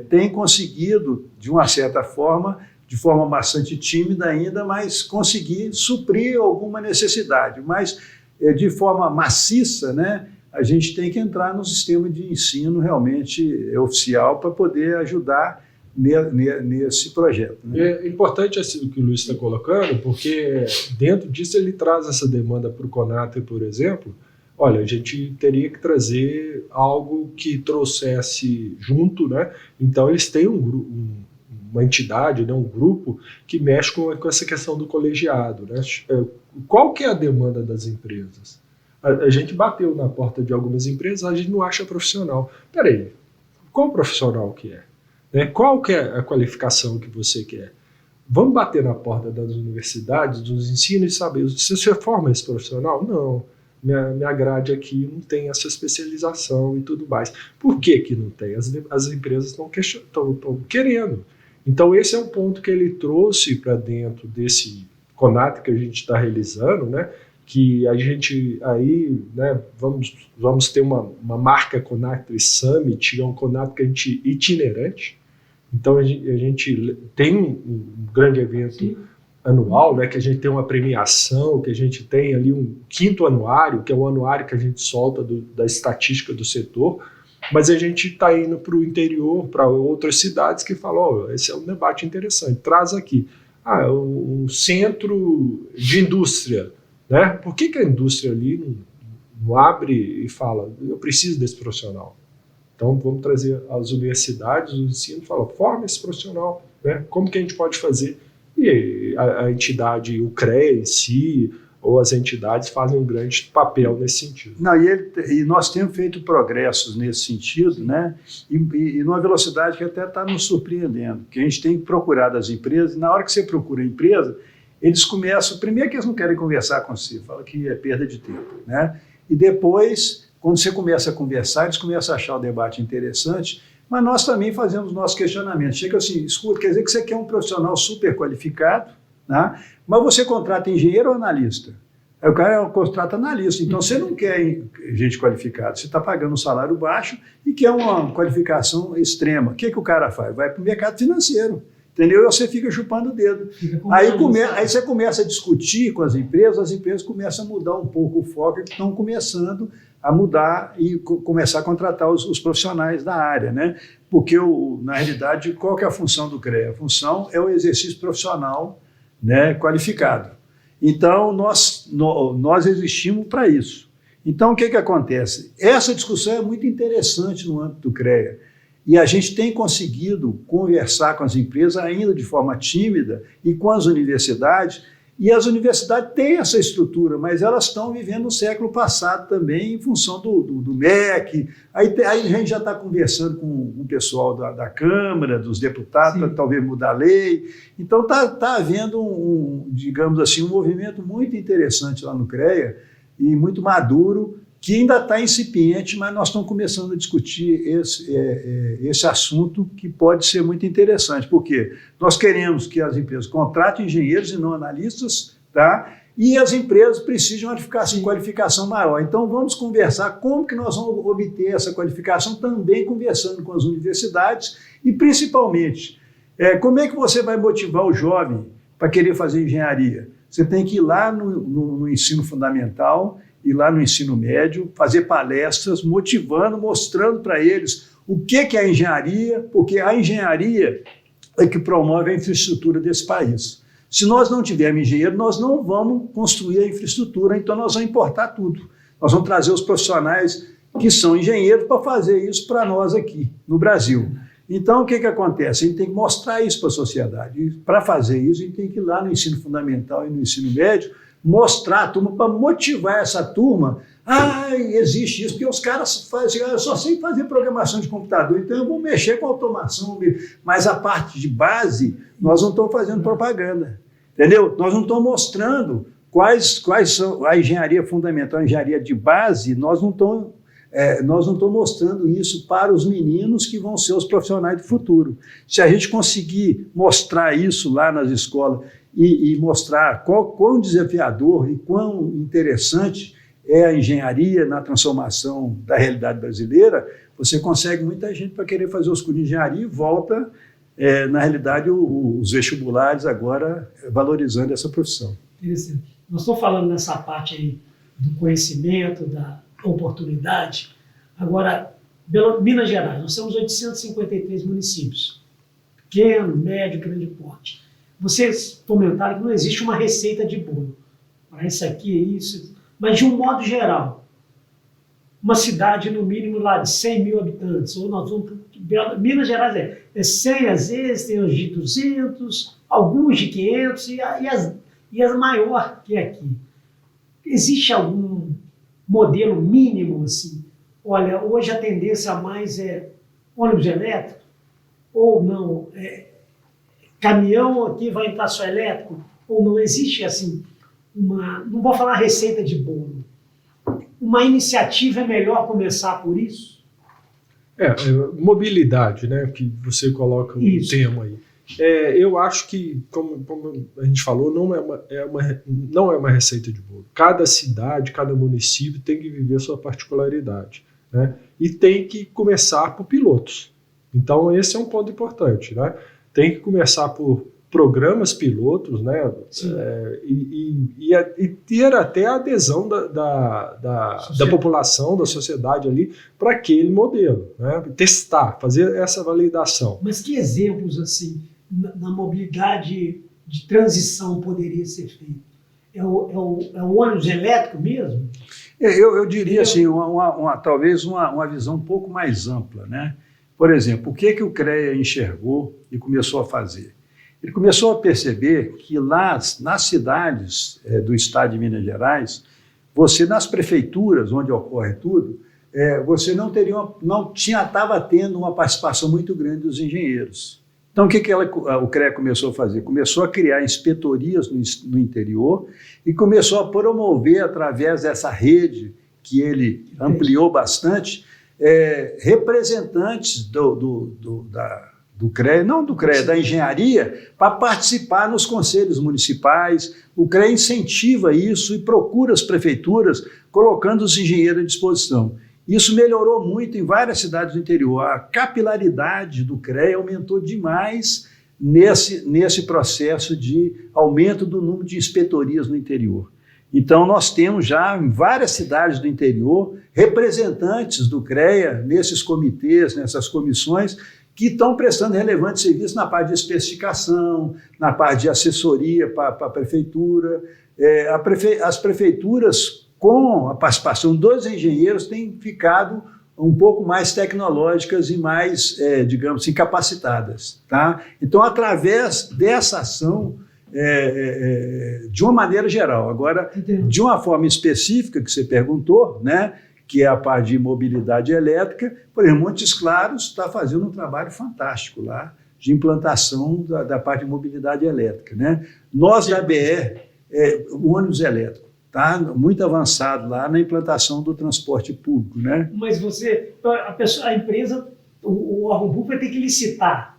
têm conseguido, de uma certa forma, de forma bastante tímida ainda, mas conseguir suprir alguma necessidade. Mas, de forma maciça, né, a gente tem que entrar no sistema de ensino realmente oficial para poder ajudar nesse projeto. Né? É importante o que o Luiz está colocando, porque dentro disso ele traz essa demanda para o CONATRE, por exemplo. Olha, a gente teria que trazer algo que trouxesse junto, né? Então eles têm uma entidade, né? Um grupo que mexe com essa questão do colegiado, né? Qual que é a demanda das empresas? A gente bateu na porta de algumas empresas, a gente não acha profissional. Peraí, qual profissional que é? Né? Qual que é a qualificação que você quer? Vamos bater na porta das universidades, dos ensinos e saber, se você forma esse profissional? Não. Minha grade aqui não tem essa especialização e tudo mais. Por que que não tem? As empresas estão querendo. Então, esse é um ponto que ele trouxe para dentro desse CONATRE que a gente está realizando, né? Que a gente aí, né, vamos ter uma marca CONATRE Summit, é um CONATRE itinerante. Então, a gente tem um grande evento. Sim. Anual, né, que a gente tem uma premiação, que a gente tem ali um 5º anuário, que é o anuário que a gente solta da estatística do setor, mas a gente está indo para o interior, para outras cidades que falam, esse é um debate interessante, traz aqui, um centro de indústria, né? Por que a indústria ali não abre e fala, eu preciso desse profissional? Então vamos trazer as universidades, o ensino, fala, forma esse profissional, né? Como que a gente pode fazer? E a entidade, o CREA em si, ou as entidades fazem um grande papel nesse sentido. Não, e nós temos feito progressos nesse sentido, né? E numa velocidade que até está nos surpreendendo, que a gente tem procurado as empresas, e na hora que você procura a empresa, eles começam, primeiro que eles não querem conversar com você, falam que é perda de tempo, né? E depois, quando você começa a conversar, eles começam a achar o debate interessante. Mas nós também fazemos nosso questionamento. Chega assim, escuta, quer dizer que você quer um profissional super qualificado, né? Mas você contrata engenheiro ou analista? Aí o cara contrata analista. Então você não quer gente qualificada, você está pagando um salário baixo e quer uma qualificação extrema. O que o cara faz? Vai para o mercado financeiro, entendeu? E você fica chupando o dedo. Aí você começa a discutir com as empresas começam a mudar um pouco o foco, que estão começando a mudar e começar a contratar os profissionais da área, né? Porque, na realidade, qual que é a função do CREA? A função é o exercício profissional, né, qualificado. Então, nós existimos para isso. Então, o que acontece? Essa discussão é muito interessante no âmbito do CREA e a gente tem conseguido conversar com as empresas ainda de forma tímida e com as universidades. E as universidades têm essa estrutura, mas elas estão vivendo o século passado também em função do MEC. Aí a gente já está conversando com o pessoal da Câmara, dos deputados, para talvez mudar a lei. Então está havendo, digamos assim, um movimento muito interessante lá no CREA e muito maduro, que ainda está incipiente, mas nós estamos começando a discutir esse assunto que pode ser muito interessante, porque nós queremos que as empresas contratem engenheiros e não analistas, tá? e as empresas precisam de uma qualificação maior. Então, vamos conversar como que nós vamos obter essa qualificação, também conversando com as universidades e, principalmente, como é que você vai motivar o jovem para querer fazer engenharia? Você tem que ir lá no ensino fundamental, ir lá no ensino médio, fazer palestras, motivando, mostrando para eles o que é a engenharia, porque a engenharia é que promove a infraestrutura desse país. Se nós não tivermos engenheiro, nós não vamos construir a infraestrutura, então nós vamos importar tudo. Nós vamos trazer os profissionais que são engenheiros para fazer isso para nós aqui, no Brasil. Então, o que acontece? A gente tem que mostrar isso para a sociedade. E para fazer isso, a gente tem que ir lá no ensino fundamental e no ensino médio, mostrar a turma, para motivar essa turma. Existe isso, porque os caras fazem, eu só sei fazer programação de computador, então eu vou mexer com automação, mas a parte de base, nós não estamos fazendo propaganda, entendeu? Nós não estamos mostrando quais são a engenharia fundamental, a engenharia de base, nós não estamos mostrando isso para os meninos que vão ser os profissionais do futuro. Se a gente conseguir mostrar isso lá nas escolas e mostrar quão desafiador e quão interessante é a engenharia na transformação da realidade brasileira, você consegue muita gente para querer fazer os cursos de engenharia e volta, na realidade, os vestibulares agora valorizando essa profissão. Interessante. Nós estamos falando nessa parte aí do conhecimento, da oportunidade. Agora, Minas Gerais, nós temos 853 municípios, pequeno, médio, grande porte. Vocês comentaram que não existe uma receita de bolo. Para isso aqui é isso. Mas, de um modo geral, uma cidade, no mínimo, lá de 100 mil habitantes, ou nós vamos... Minas Gerais é 100 às vezes, tem os de 200, alguns de 500 e as maior que é aqui. Existe algum modelo mínimo, assim? Olha, hoje a tendência mais é ônibus elétrico, ou não, caminhão aqui vai entrar só elétrico, ou não existe, assim... não vou falar receita de bolo, uma iniciativa é melhor começar por isso? Mobilidade, né, que você coloca um tema aí. Eu acho que, como a gente falou, não é uma receita de bolo. Cada cidade, cada município tem que viver sua particularidade, né, e tem que começar por pilotos. Então, esse é um ponto importante, né? Tem que começar por programas pilotos, né, e ter até a adesão da população, da sociedade ali, para aquele modelo, né, testar, fazer essa validação. Mas que exemplos, assim, na mobilidade de transição poderia ser feito? É o ônibus elétrico mesmo? Eu diria assim, talvez uma visão um pouco mais ampla, né? Por exemplo, o que o CREA enxergou e começou a fazer? Ele começou a perceber que lá nas cidades do estado de Minas Gerais, você nas prefeituras, onde ocorre tudo, você estava tendo uma participação muito grande dos engenheiros. Então, o que o CREA começou a fazer? Começou a criar inspetorias no interior e começou a promover, através dessa rede que ele ampliou bastante, representantes do CREA, não do CREA, da engenharia, para participar nos conselhos municipais. O CREA incentiva isso e procura as prefeituras, colocando os engenheiros à disposição. Isso melhorou muito em várias cidades do interior. A capilaridade do CREA aumentou demais nesse processo de aumento do número de inspetorias no interior. Então, nós temos já em várias cidades do interior representantes do CREA nesses comitês, nessas comissões, que estão prestando relevante serviço na parte de especificação, na parte de assessoria para a prefeitura. As prefeituras, com a participação dos engenheiros, têm ficado um pouco mais tecnológicas e mais, digamos assim, capacitadas. Tá? Então, através dessa ação, de uma maneira geral, agora, de uma forma específica que você perguntou, né, que é a parte de mobilidade elétrica, por exemplo, Montes Claros está fazendo um trabalho fantástico lá de implantação da parte de mobilidade elétrica. Né? Nós, da BR, o ônibus elétrico, está muito avançado lá na implantação do transporte público. Né? Mas a empresa, o órgão público vai ter que licitar.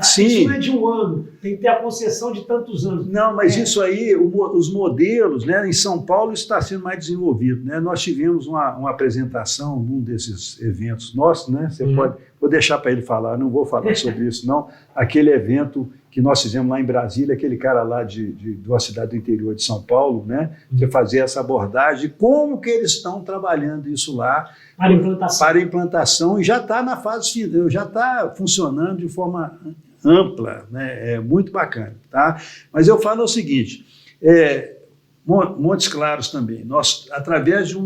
Sim. Isso não é de um ano, tem que ter a concessão de tantos anos. Não, mas isso aí, os modelos, né, em São Paulo está sendo mais desenvolvido, né? Nós tivemos uma apresentação num desses eventos nossos, né? Você pode, vou deixar para ele falar, não vou falar sobre isso não. Aquele evento que nós fizemos lá em Brasília, aquele cara lá de uma cidade do interior de São Paulo, né? Você fazia essa abordagem, como que eles estão trabalhando isso lá para implantação e já está na fase, já está funcionando de forma ampla, né? É muito bacana, tá? Mas eu falo o seguinte, Montes Claros também, nós, através de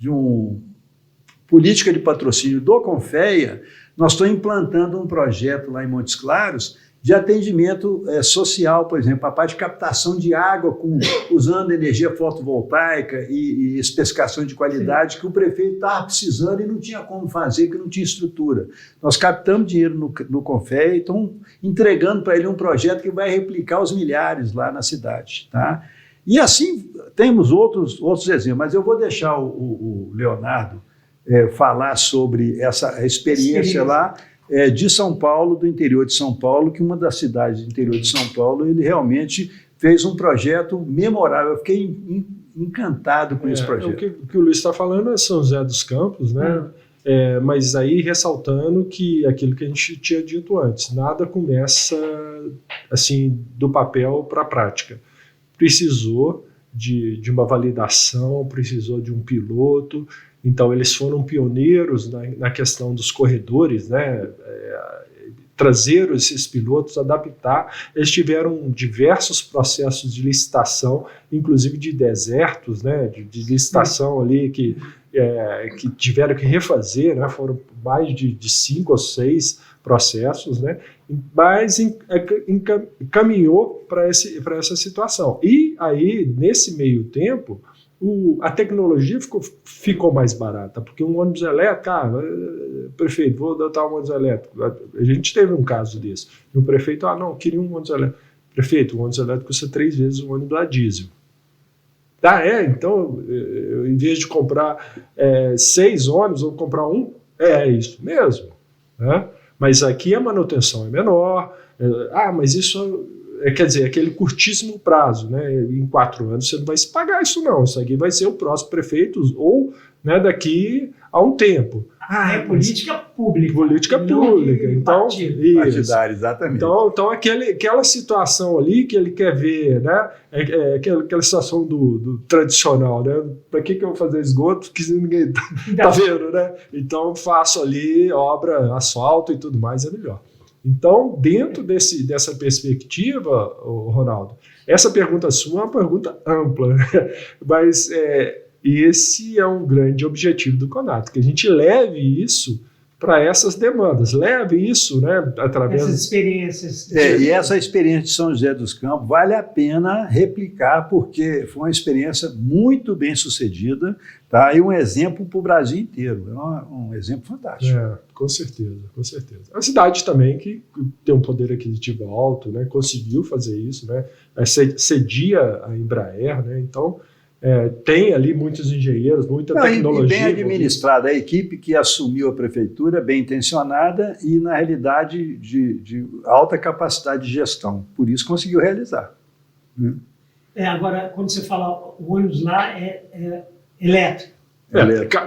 um política de patrocínio do Confeia, nós estamos implantando um projeto lá em Montes Claros de atendimento social, por exemplo, a parte de captação de água usando energia fotovoltaica e especificações de qualidade. Sim. Que o prefeito estava precisando e não tinha como fazer, que não tinha estrutura. Nós captamos dinheiro no Confeia e estamos entregando para ele um projeto que vai replicar os milhares lá na cidade. Tá? E assim, temos outros exemplos, mas eu vou deixar o Leonardo falar sobre essa experiência lá, de São Paulo, do interior de São Paulo, que uma das cidades do interior de São Paulo, ele realmente fez um projeto memorável. Eu fiquei encantado com esse projeto. O que o Luiz está falando é São José dos Campos, né? Mas aí ressaltando que aquilo que a gente tinha dito antes, nada começa assim do papel para a prática. Precisou de uma validação, precisou de um piloto. Então, eles foram pioneiros na questão dos corredores, né? Trazer esses pilotos, adaptar. Eles tiveram diversos processos de licitação, inclusive de desertos, né? De licitação ali que tiveram que refazer, né? Foram mais de 5 ou 6 processos, né? Mas encaminhou para essa situação. E aí, nesse meio tempo, a tecnologia ficou mais barata, porque um ônibus elétrico, prefeito, vou adotar um ônibus elétrico. A gente teve um caso desse. E o prefeito, não, queria um ônibus elétrico. Prefeito, o ônibus elétrico custa 3 vezes o ônibus a diesel. Então, em vez de comprar 6 ônibus, eu vou comprar um? É isso mesmo. Né? Mas aqui a manutenção é menor. Mas isso... quer dizer, aquele curtíssimo prazo, né? Em 4 anos você não vai se pagar isso não, isso aqui vai ser o próximo prefeito ou, né, daqui a um tempo. É política pública. Política pública. Então, partidário, exatamente. Então aquela situação ali que ele quer ver, né? Aquela situação do tradicional, né? Para que eu vou fazer esgoto? Porque ninguém tá vendo, né? Então faço ali obra, asfalto e tudo mais, é melhor. Então, dentro dessa perspectiva, Ronaldo, essa pergunta sua é uma pergunta ampla, né? Mas esse é um grande objetivo do CONAT, que a gente leve isso para essas demandas, leve isso, né, através dessas experiências. E essa experiência de São José dos Campos vale a pena replicar, porque foi uma experiência muito bem sucedida, tá? E um exemplo para o Brasil inteiro, um exemplo fantástico. Com certeza, com certeza. A cidade também que tem um poder aquisitivo alto, né, conseguiu fazer isso, né, cedia a Embraer, né, então tem ali muitos engenheiros, muita tecnologia. E bem administrada, a equipe que assumiu a prefeitura, bem intencionada e, na realidade, de alta capacidade de gestão. Por isso conseguiu realizar. Agora, quando você fala o ônibus lá é elétrico.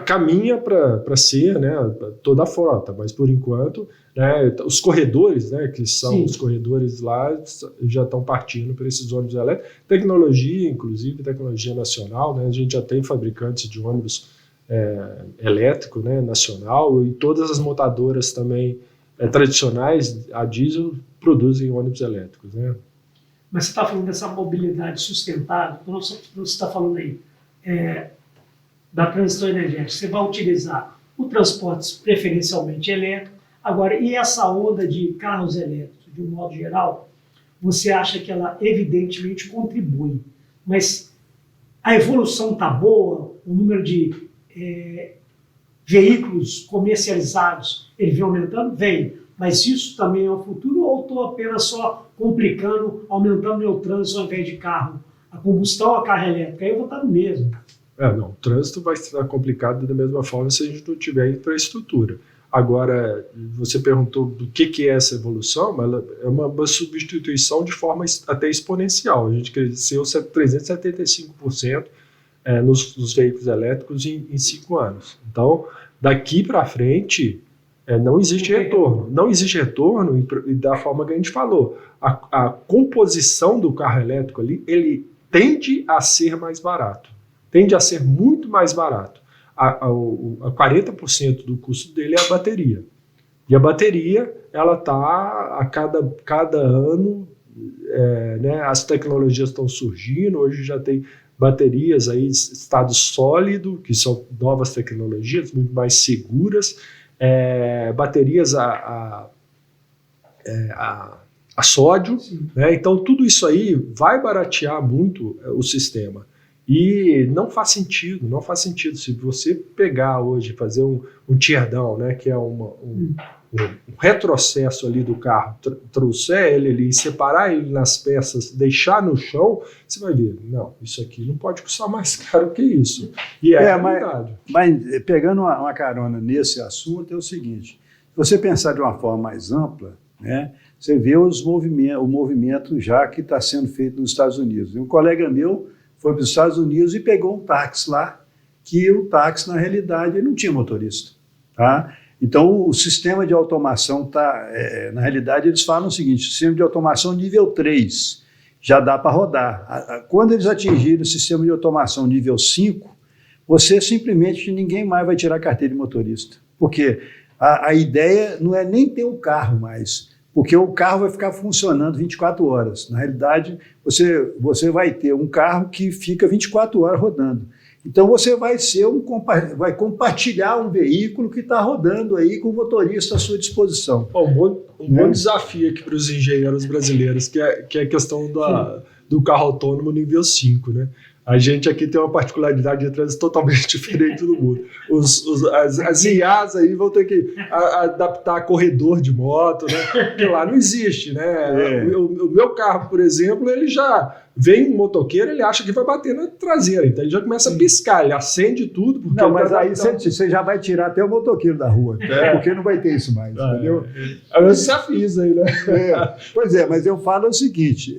Caminha para ser, né, toda a frota, mas por enquanto, né, os corredores, né, que são Sim. os corredores lá, já estão partindo para esses ônibus elétricos. Tecnologia, inclusive, tecnologia nacional, né, a gente já tem fabricantes de ônibus elétrico, né, nacional, e todas as montadoras também tradicionais a diesel produzem ônibus elétricos. Né. Mas você está falando dessa mobilidade sustentável, então você está falando aí da transição energética, você vai utilizar o transporte preferencialmente elétrico. Agora, e essa onda de carros elétricos, de um modo geral, você acha que ela evidentemente contribui, mas a evolução está boa, o número de veículos comercializados, ele vem aumentando? Vem, mas isso também é o futuro ou estou apenas só complicando, aumentando meu trânsito ao invés de carro? A combustão a carro elétrico, aí eu vou estar no mesmo. Não, o trânsito vai estar complicado da mesma forma se a gente não tiver infraestrutura. Agora, você perguntou do que é essa evolução, mas ela é uma substituição de forma até exponencial. A gente cresceu 375% nos veículos elétricos em 5 anos. Então, daqui para frente, não existe retorno. Não existe retorno e da forma que a gente falou. A composição do carro elétrico ali, ele tende a ser mais barato. Tende a ser muito mais barato. A 40% do custo dele é a bateria. E a bateria, ela está a cada ano, né, as tecnologias estão surgindo, hoje já tem baterias aí, estado sólido, que são novas tecnologias, muito mais seguras, baterias a sódio, né? Então tudo isso aí vai baratear muito o sistema. E não faz sentido. Se você pegar hoje, fazer um teardown, né, que é um retrocesso ali do carro, trouxer ele ali, separar ele nas peças, deixar no chão, você vai ver, não, isso aqui não pode custar mais caro que isso. E a realidade. Mas pegando uma carona nesse assunto, é o seguinte, se você pensar de uma forma mais ampla, né, você vê o movimento já que está sendo feito nos Estados Unidos. Um colega meu foi para os Estados Unidos e pegou um táxi lá, que o táxi, na realidade, ele não tinha motorista. Tá? Então, o sistema de automação na realidade, eles falam o seguinte, o sistema de automação nível 3 já dá para rodar. Quando eles atingirem o sistema de automação nível 5, você simplesmente, ninguém mais vai tirar a carteira de motorista. Porque a ideia não é nem ter o carro mais, porque o carro vai ficar funcionando 24 horas. Na realidade, você vai ter um carro que fica 24 horas rodando. Então, você vai compartilhar um veículo que está rodando aí com o motorista à sua disposição. Um bom desafio aqui para os engenheiros brasileiros, que é a questão do carro autônomo nível 5, né? A gente aqui tem uma particularidade de trânsito totalmente diferente do mundo. As IAs aí vão ter que adaptar corredor de moto, né? Porque lá não existe, né? O meu carro, por exemplo, ele já vem um motoqueiro, ele acha que vai bater na traseira, então ele já começa a piscar, ele acende tudo. Porque não, mas aí você já vai tirar até o motoqueiro da rua, porque não vai ter isso mais, entendeu? É um desafio aí, né? Pois é, mas eu falo o seguinte,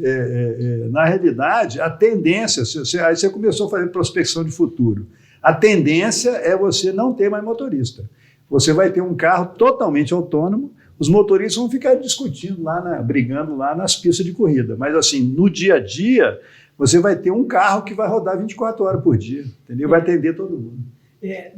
na realidade, a tendência, aí você começou a fazer prospecção de futuro, a tendência é você não ter mais motorista. Você vai ter um carro totalmente autônomo, os motoristas vão ficar discutindo brigando lá nas pistas de corrida. Mas assim, no dia a dia, você vai ter um carro que vai rodar 24 horas por dia, entendeu? Vai atender todo mundo.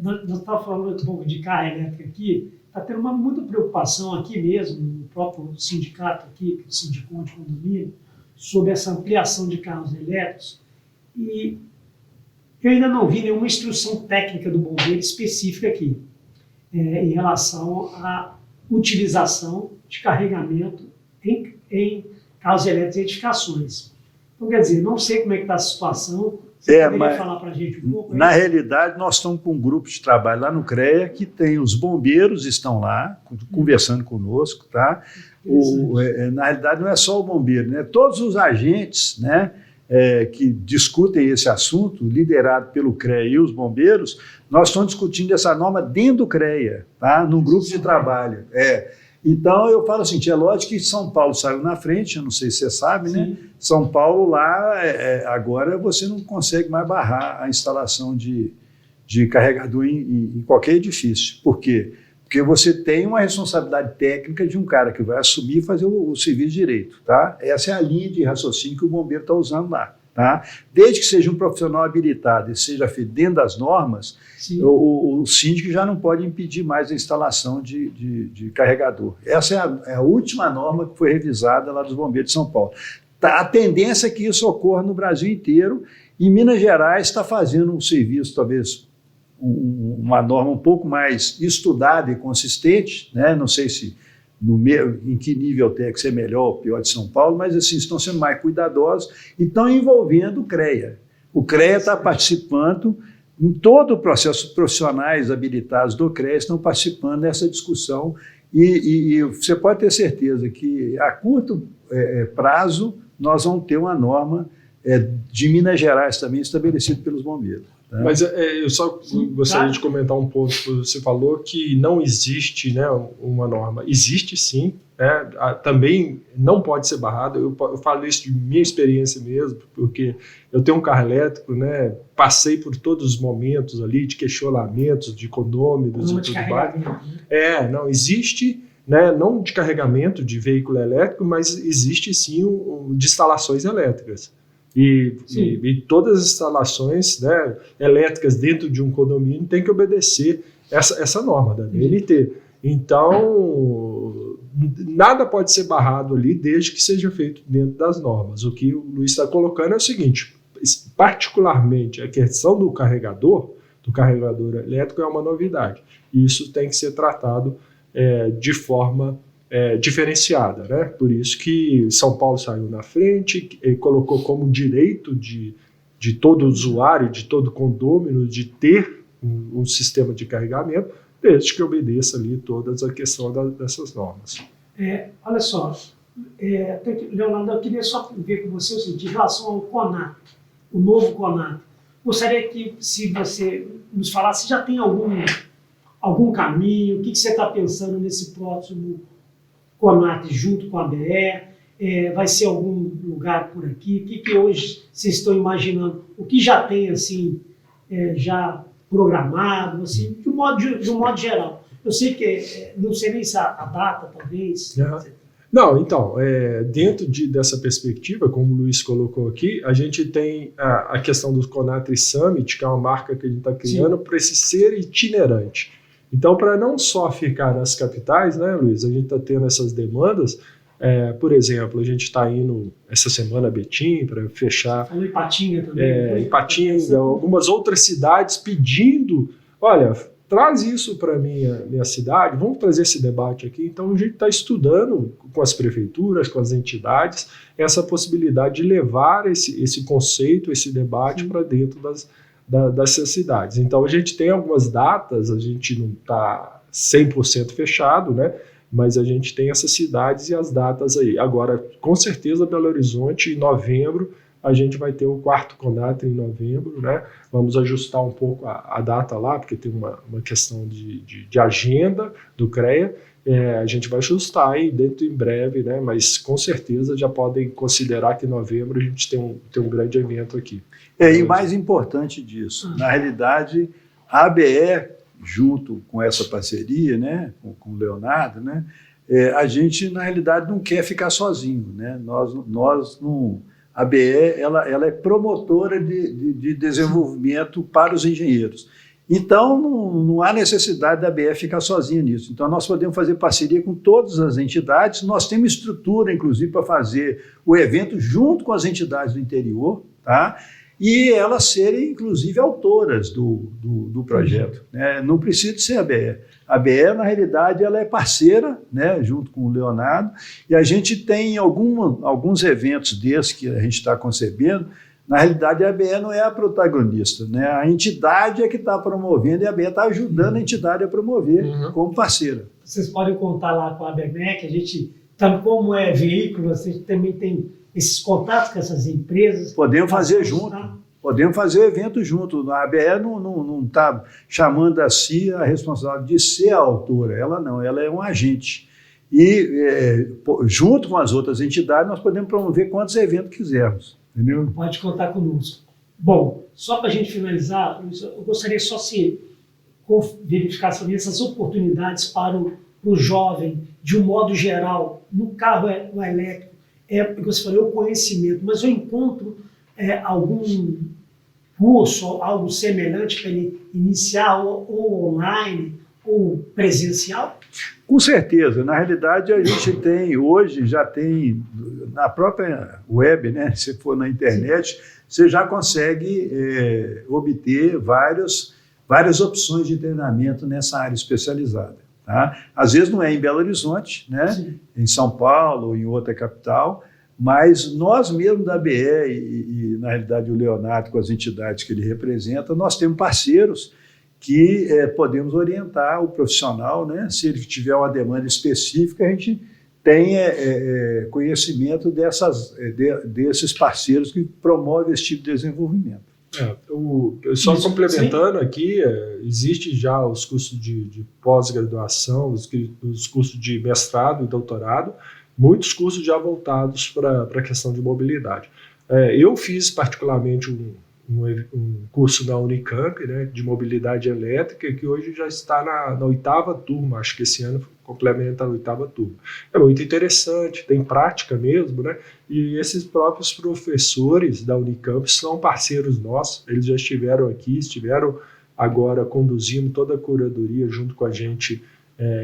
Nós estávamos falando um pouco de carro elétrico aqui, está tendo muita preocupação aqui mesmo, no próprio sindicato aqui, o Sindicom de Condomínio, sobre essa ampliação de carros elétricos. E eu ainda não vi nenhuma instrução técnica do bombeiro específica aqui, em relação à utilização de carregamento em carros elétricos e edificações. Então, quer dizer, não sei como é que está a situação. Você poderia falar para a gente um pouco? Na realidade, nós estamos com um grupo de trabalho lá no CREA, que tem os bombeiros estão lá, conversando conosco, tá? Na realidade, não é só o bombeiro, né? Todos os agentes, né, que discutem esse assunto, liderado pelo CREA e os bombeiros, nós estamos discutindo essa norma dentro do CREA, tá? Num grupo de trabalho. Então, eu falo assim, é lógico que São Paulo saiu na frente, eu não sei se você sabe, né? São Paulo lá, agora você não consegue mais barrar a instalação de carregador em qualquer edifício. Por quê? Porque você tem uma responsabilidade técnica de um cara que vai assumir e fazer o serviço direito, tá? Essa é a linha de raciocínio que o bombeiro está usando lá, tá? Desde que seja um profissional habilitado e seja feito dentro das normas, o síndico já não pode impedir mais a instalação de carregador. Essa é a última norma que foi revisada lá dos bombeiros de São Paulo. A tendência é que isso ocorra no Brasil inteiro, e Minas Gerais está fazendo um serviço, talvez, uma norma um pouco mais estudada e consistente, né? Não sei se em que nível tem que ser melhor ou pior de São Paulo, mas assim, estão sendo mais cuidadosos e estão envolvendo o CREA. O CREA está participando em todo o processo, profissionais habilitados do CREA estão participando dessa discussão e você pode ter certeza que a curto prazo nós vamos ter uma norma de Minas Gerais também estabelecida pelos bombeiros. Tá? Mas eu só gostaria de comentar um ponto que você falou, que não existe, né, uma norma. Existe sim, né, também não pode ser barrado. Eu falo isso de minha experiência mesmo, porque eu tenho um carro elétrico, né, passei por todos os momentos ali de questionamentos, de condôminos e tudo mais. Não existe, né, não de carregamento de veículo elétrico, mas existe sim de instalações elétricas. E todas as instalações, né, elétricas dentro de um condomínio têm que obedecer essa norma da BNT. Então, nada pode ser barrado ali desde que seja feito dentro das normas. O que o Luiz está colocando é o seguinte, particularmente a questão do carregador elétrico é uma novidade. E isso tem que ser tratado de forma diferenciada, né? Por isso que São Paulo saiu na frente e colocou como direito de todo usuário, de todo condômino, de ter um sistema de carregamento, desde que obedeça ali todas a questão dessas normas. Olha só, Leonardo, eu queria só ver com você o seguinte, em relação ao CONAT, o novo CONAT. Gostaria que, se você nos falasse, já tem algum caminho, o que você está pensando nesse próximo CONAT junto com a ABE, vai ser algum lugar por aqui? O que hoje vocês estão imaginando? O que já tem, assim, já programado, assim, de um modo geral? Eu sei que, não sei nem se a data, talvez... Não, então, dentro dessa perspectiva, como o Luiz colocou aqui, a gente tem a questão do CONAT Summit, que é uma marca que a gente está criando para esse ser itinerante. Então, para não só ficar nas capitais, né, Luiz, a gente está tendo essas demandas. Por exemplo, a gente está indo essa semana a Betim para fechar. Falou Ipatinga também. Ipatinga, algumas outras cidades pedindo, olha, traz isso para minha cidade, vamos trazer esse debate aqui. Então, a gente está estudando com as prefeituras, com as entidades, essa possibilidade de levar esse conceito, esse debate para dentro dessas cidades. Então, a gente tem algumas datas, a gente não está 100% fechado, né? Mas a gente tem essas cidades e as datas aí. Agora, com certeza, Belo Horizonte, em novembro, a gente vai ter o 4º CONAT em novembro, né? Vamos ajustar um pouco a data lá, porque tem uma questão de agenda do CREA. A gente vai ajustar aí dentro em breve, né? Mas com certeza já podem considerar que em novembro a gente tem um grande evento aqui. E mais importante disso, na realidade, a ABE, junto com essa parceria, né, com o Leonardo, né, a gente, na realidade, não quer ficar sozinho, né? Nós não... A ABE ela é promotora de desenvolvimento para os engenheiros. Então, não há necessidade da ABE ficar sozinha nisso. Então, nós podemos fazer parceria com todas as entidades. Nós temos estrutura, inclusive, para fazer o evento junto com as entidades do interior, tá? E elas serem, inclusive, autoras do projeto. Né? Não precisa ser a ABE. A ABE, na realidade, ela é parceira, né, junto com o Leonardo, e a gente tem alguns eventos desses que a gente está concebendo. Na realidade, a ABE não é a protagonista, né? A entidade é que está promovendo e a ABE está ajudando a entidade a promover como parceira. Vocês podem contar lá com a ABMEC, a gente, como é veículo, a gente também tem esses contatos com essas empresas. Podemos fazer junto. Podemos fazer evento junto. A ABE não está chamando a si a responsabilidade de ser a autora. Ela não, ela é um agente. E, junto com as outras entidades, nós podemos promover quantos eventos quisermos. Entendeu? Pode contar conosco. Bom, só para a gente finalizar, eu gostaria só se verificar sobre essas oportunidades para o jovem, de um modo geral, no carro elétrico. Você falou o conhecimento, mas eu encontro algum curso, algo semelhante para ele iniciar ou online ou presencial? Com certeza. Na realidade, a gente tem, hoje, já tem, na própria web, né, se for na internet, você já consegue obter várias opções de treinamento nessa área especializada. Tá? Às vezes não é em Belo Horizonte, né, em São Paulo ou em outra capital, mas nós mesmos da ABE e, na realidade, o Leonardo, com as entidades que ele representa, nós temos parceiros que podemos orientar o profissional, né? Se ele tiver uma demanda específica, a gente tem conhecimento desses parceiros que promovem esse tipo de desenvolvimento. Só Isso, complementando aqui, existe já os cursos de pós-graduação, os cursos de mestrado e doutorado, muitos cursos já voltados para a questão de mobilidade. Eu fiz particularmente um curso na Unicamp, né, de mobilidade elétrica, que hoje já está na 8ª turma, acho que esse ano complementa a 8ª turma. É muito interessante, tem prática mesmo, né? E esses próprios professores da Unicamp são parceiros nossos, eles já estiveram aqui, estiveram agora conduzindo toda a curadoria junto com a gente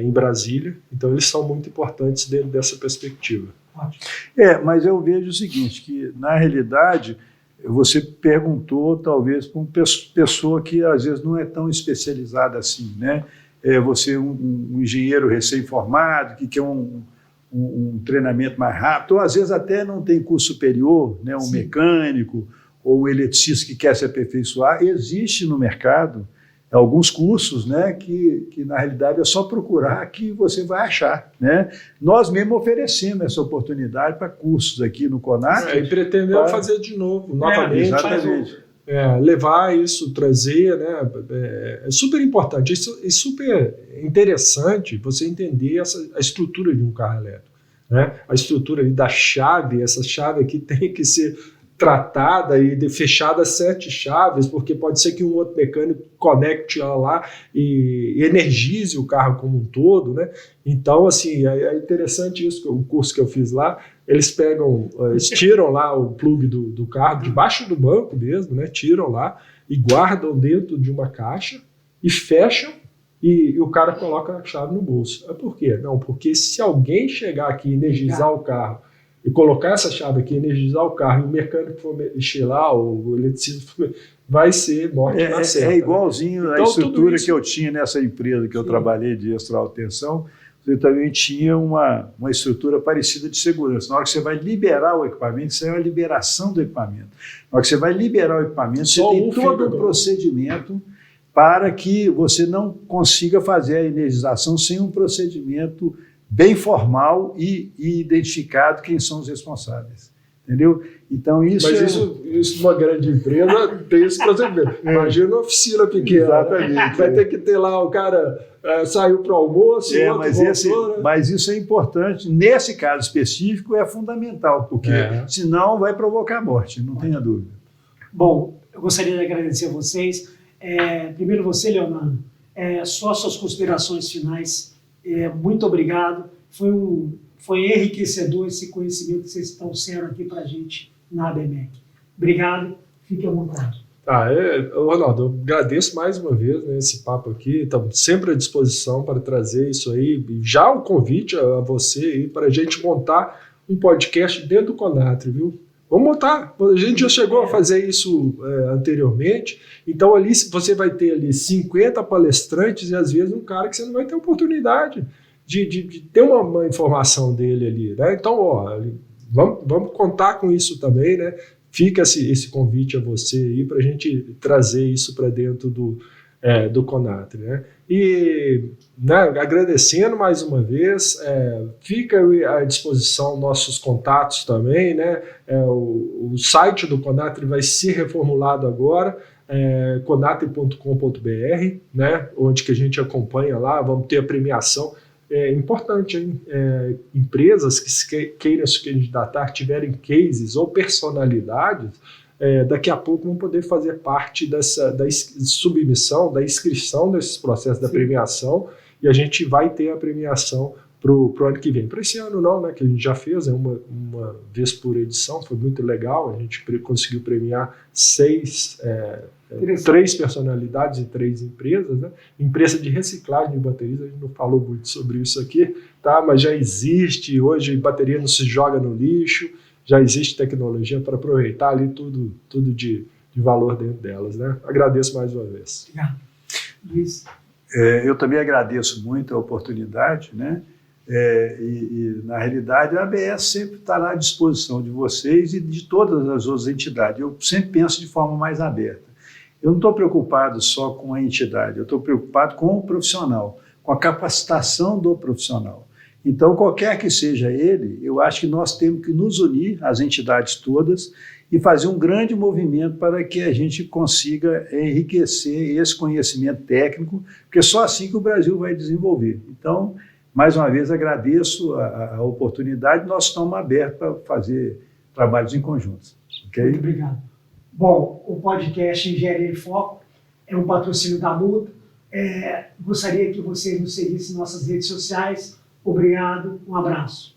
em Brasília, então eles são muito importantes dentro dessa perspectiva. Ótimo. Mas eu vejo o seguinte, que na realidade você perguntou talvez para uma pessoa que às vezes não é tão especializada assim, né? Você um engenheiro recém-formado que quer um treinamento mais rápido, ou às vezes até não tem curso superior, né? Um mecânico ou um eletricista que quer se aperfeiçoar. Existe no mercado alguns cursos, né, que na realidade é só procurar que você vai achar, né? Nós mesmo oferecemos essa oportunidade para cursos aqui no CONAC. E pretendemos fazer de novo, novamente. Exatamente. Levar isso, trazer, né? É super importante e super interessante você entender a estrutura de um carro elétrico, né? A estrutura ali da chave, essa chave aqui tem que ser tratada e fechada 7 chaves, porque pode ser que um outro mecânico conecte ela lá e energize o carro como um todo, né? Então, assim, é interessante isso, o curso que eu fiz lá, eles tiram lá o plug do carro, debaixo do banco mesmo, né? Tiram lá e guardam dentro de uma caixa e fecham e o cara coloca a chave no bolso. Por quê? Não, porque se alguém chegar aqui e energizar o carro e colocar essa chave aqui, energizar o carro, e o mecânico for mexer lá, ou o eletricista vai ser morte na certa. É igualzinho a estrutura que eu tinha nessa empresa que eu trabalhei de extra-tensão. Você também tinha uma estrutura parecida de segurança. Na hora que você vai liberar o equipamento, isso é uma liberação do equipamento. Na hora que você vai liberar o equipamento, você tem todo um procedimento para que você não consiga fazer a energização sem um procedimento bem formal e identificado quem são os responsáveis. Entendeu? Então, isso. Mas isso numa grande empresa tem esse procedimento. Imagina uma oficina pequena. Exatamente. Né? Vai ter que ter lá o cara saiu para o almoço, mas isso é importante. Nesse caso específico, é fundamental, porque senão vai provocar morte, não tenha dúvida. Bom, eu gostaria de agradecer a vocês. Primeiro você, Leonardo, só suas considerações finais. Muito obrigado. Foi enriquecedor esse conhecimento que vocês trouxeram aqui para a gente na ABMEC. Obrigado, fique à vontade. Ronaldo, eu agradeço mais uma vez, né, esse papo aqui, estamos sempre à disposição para trazer isso aí, já o convite a você aí para a gente montar um podcast dentro do Conatri, viu? Vamos montar, a gente já chegou a fazer isso anteriormente, então ali você vai ter ali 50 palestrantes e às vezes um cara que você não vai ter oportunidade de ter uma informação dele ali, né? Então, vamos contar com isso também, né? Fica esse convite a você aí para a gente trazer isso para dentro do Conatri, né? E agradecendo mais uma vez, fica à disposição nossos contatos também, né? O site do Conatri vai ser reformulado agora, conatri.com.br, né? Onde que a gente acompanha lá, vamos ter a premiação. É importante, hein? Empresas que queiram se candidatar, tiverem cases ou personalidades, daqui a pouco vão poder fazer parte da submissão, da inscrição desses processos da premiação, e a gente vai ter a premiação para o ano que vem. Para esse ano não, né, que a gente já fez, uma vez por edição, foi muito legal, a gente conseguiu premiar 3 personalidades e 3 empresas, né? Empresa de reciclagem de baterias, a gente não falou muito sobre isso aqui, tá? Mas já existe, hoje bateria não se joga no lixo, já existe tecnologia para aproveitar ali tudo de valor dentro delas, né? Agradeço mais uma vez. Obrigado. Luiz. Eu também agradeço muito a oportunidade, né? E na realidade a ABS sempre está à disposição de vocês e de todas as outras entidades. Eu sempre penso de forma mais aberta. Eu não estou preocupado só com a entidade, eu estou preocupado com o profissional, com a capacitação do profissional. Então, qualquer que seja ele, eu acho que nós temos que nos unir, as entidades todas, e fazer um grande movimento para que a gente consiga enriquecer esse conhecimento técnico, porque só assim que o Brasil vai desenvolver. Então, mais uma vez, agradeço a oportunidade, nós estamos abertos para fazer trabalhos em conjunto. Okay? Muito obrigado. Bom, o podcast Engenharia em Foco é um patrocínio da Multa. Gostaria que você nos seguisse em nossas redes sociais. Obrigado, um abraço.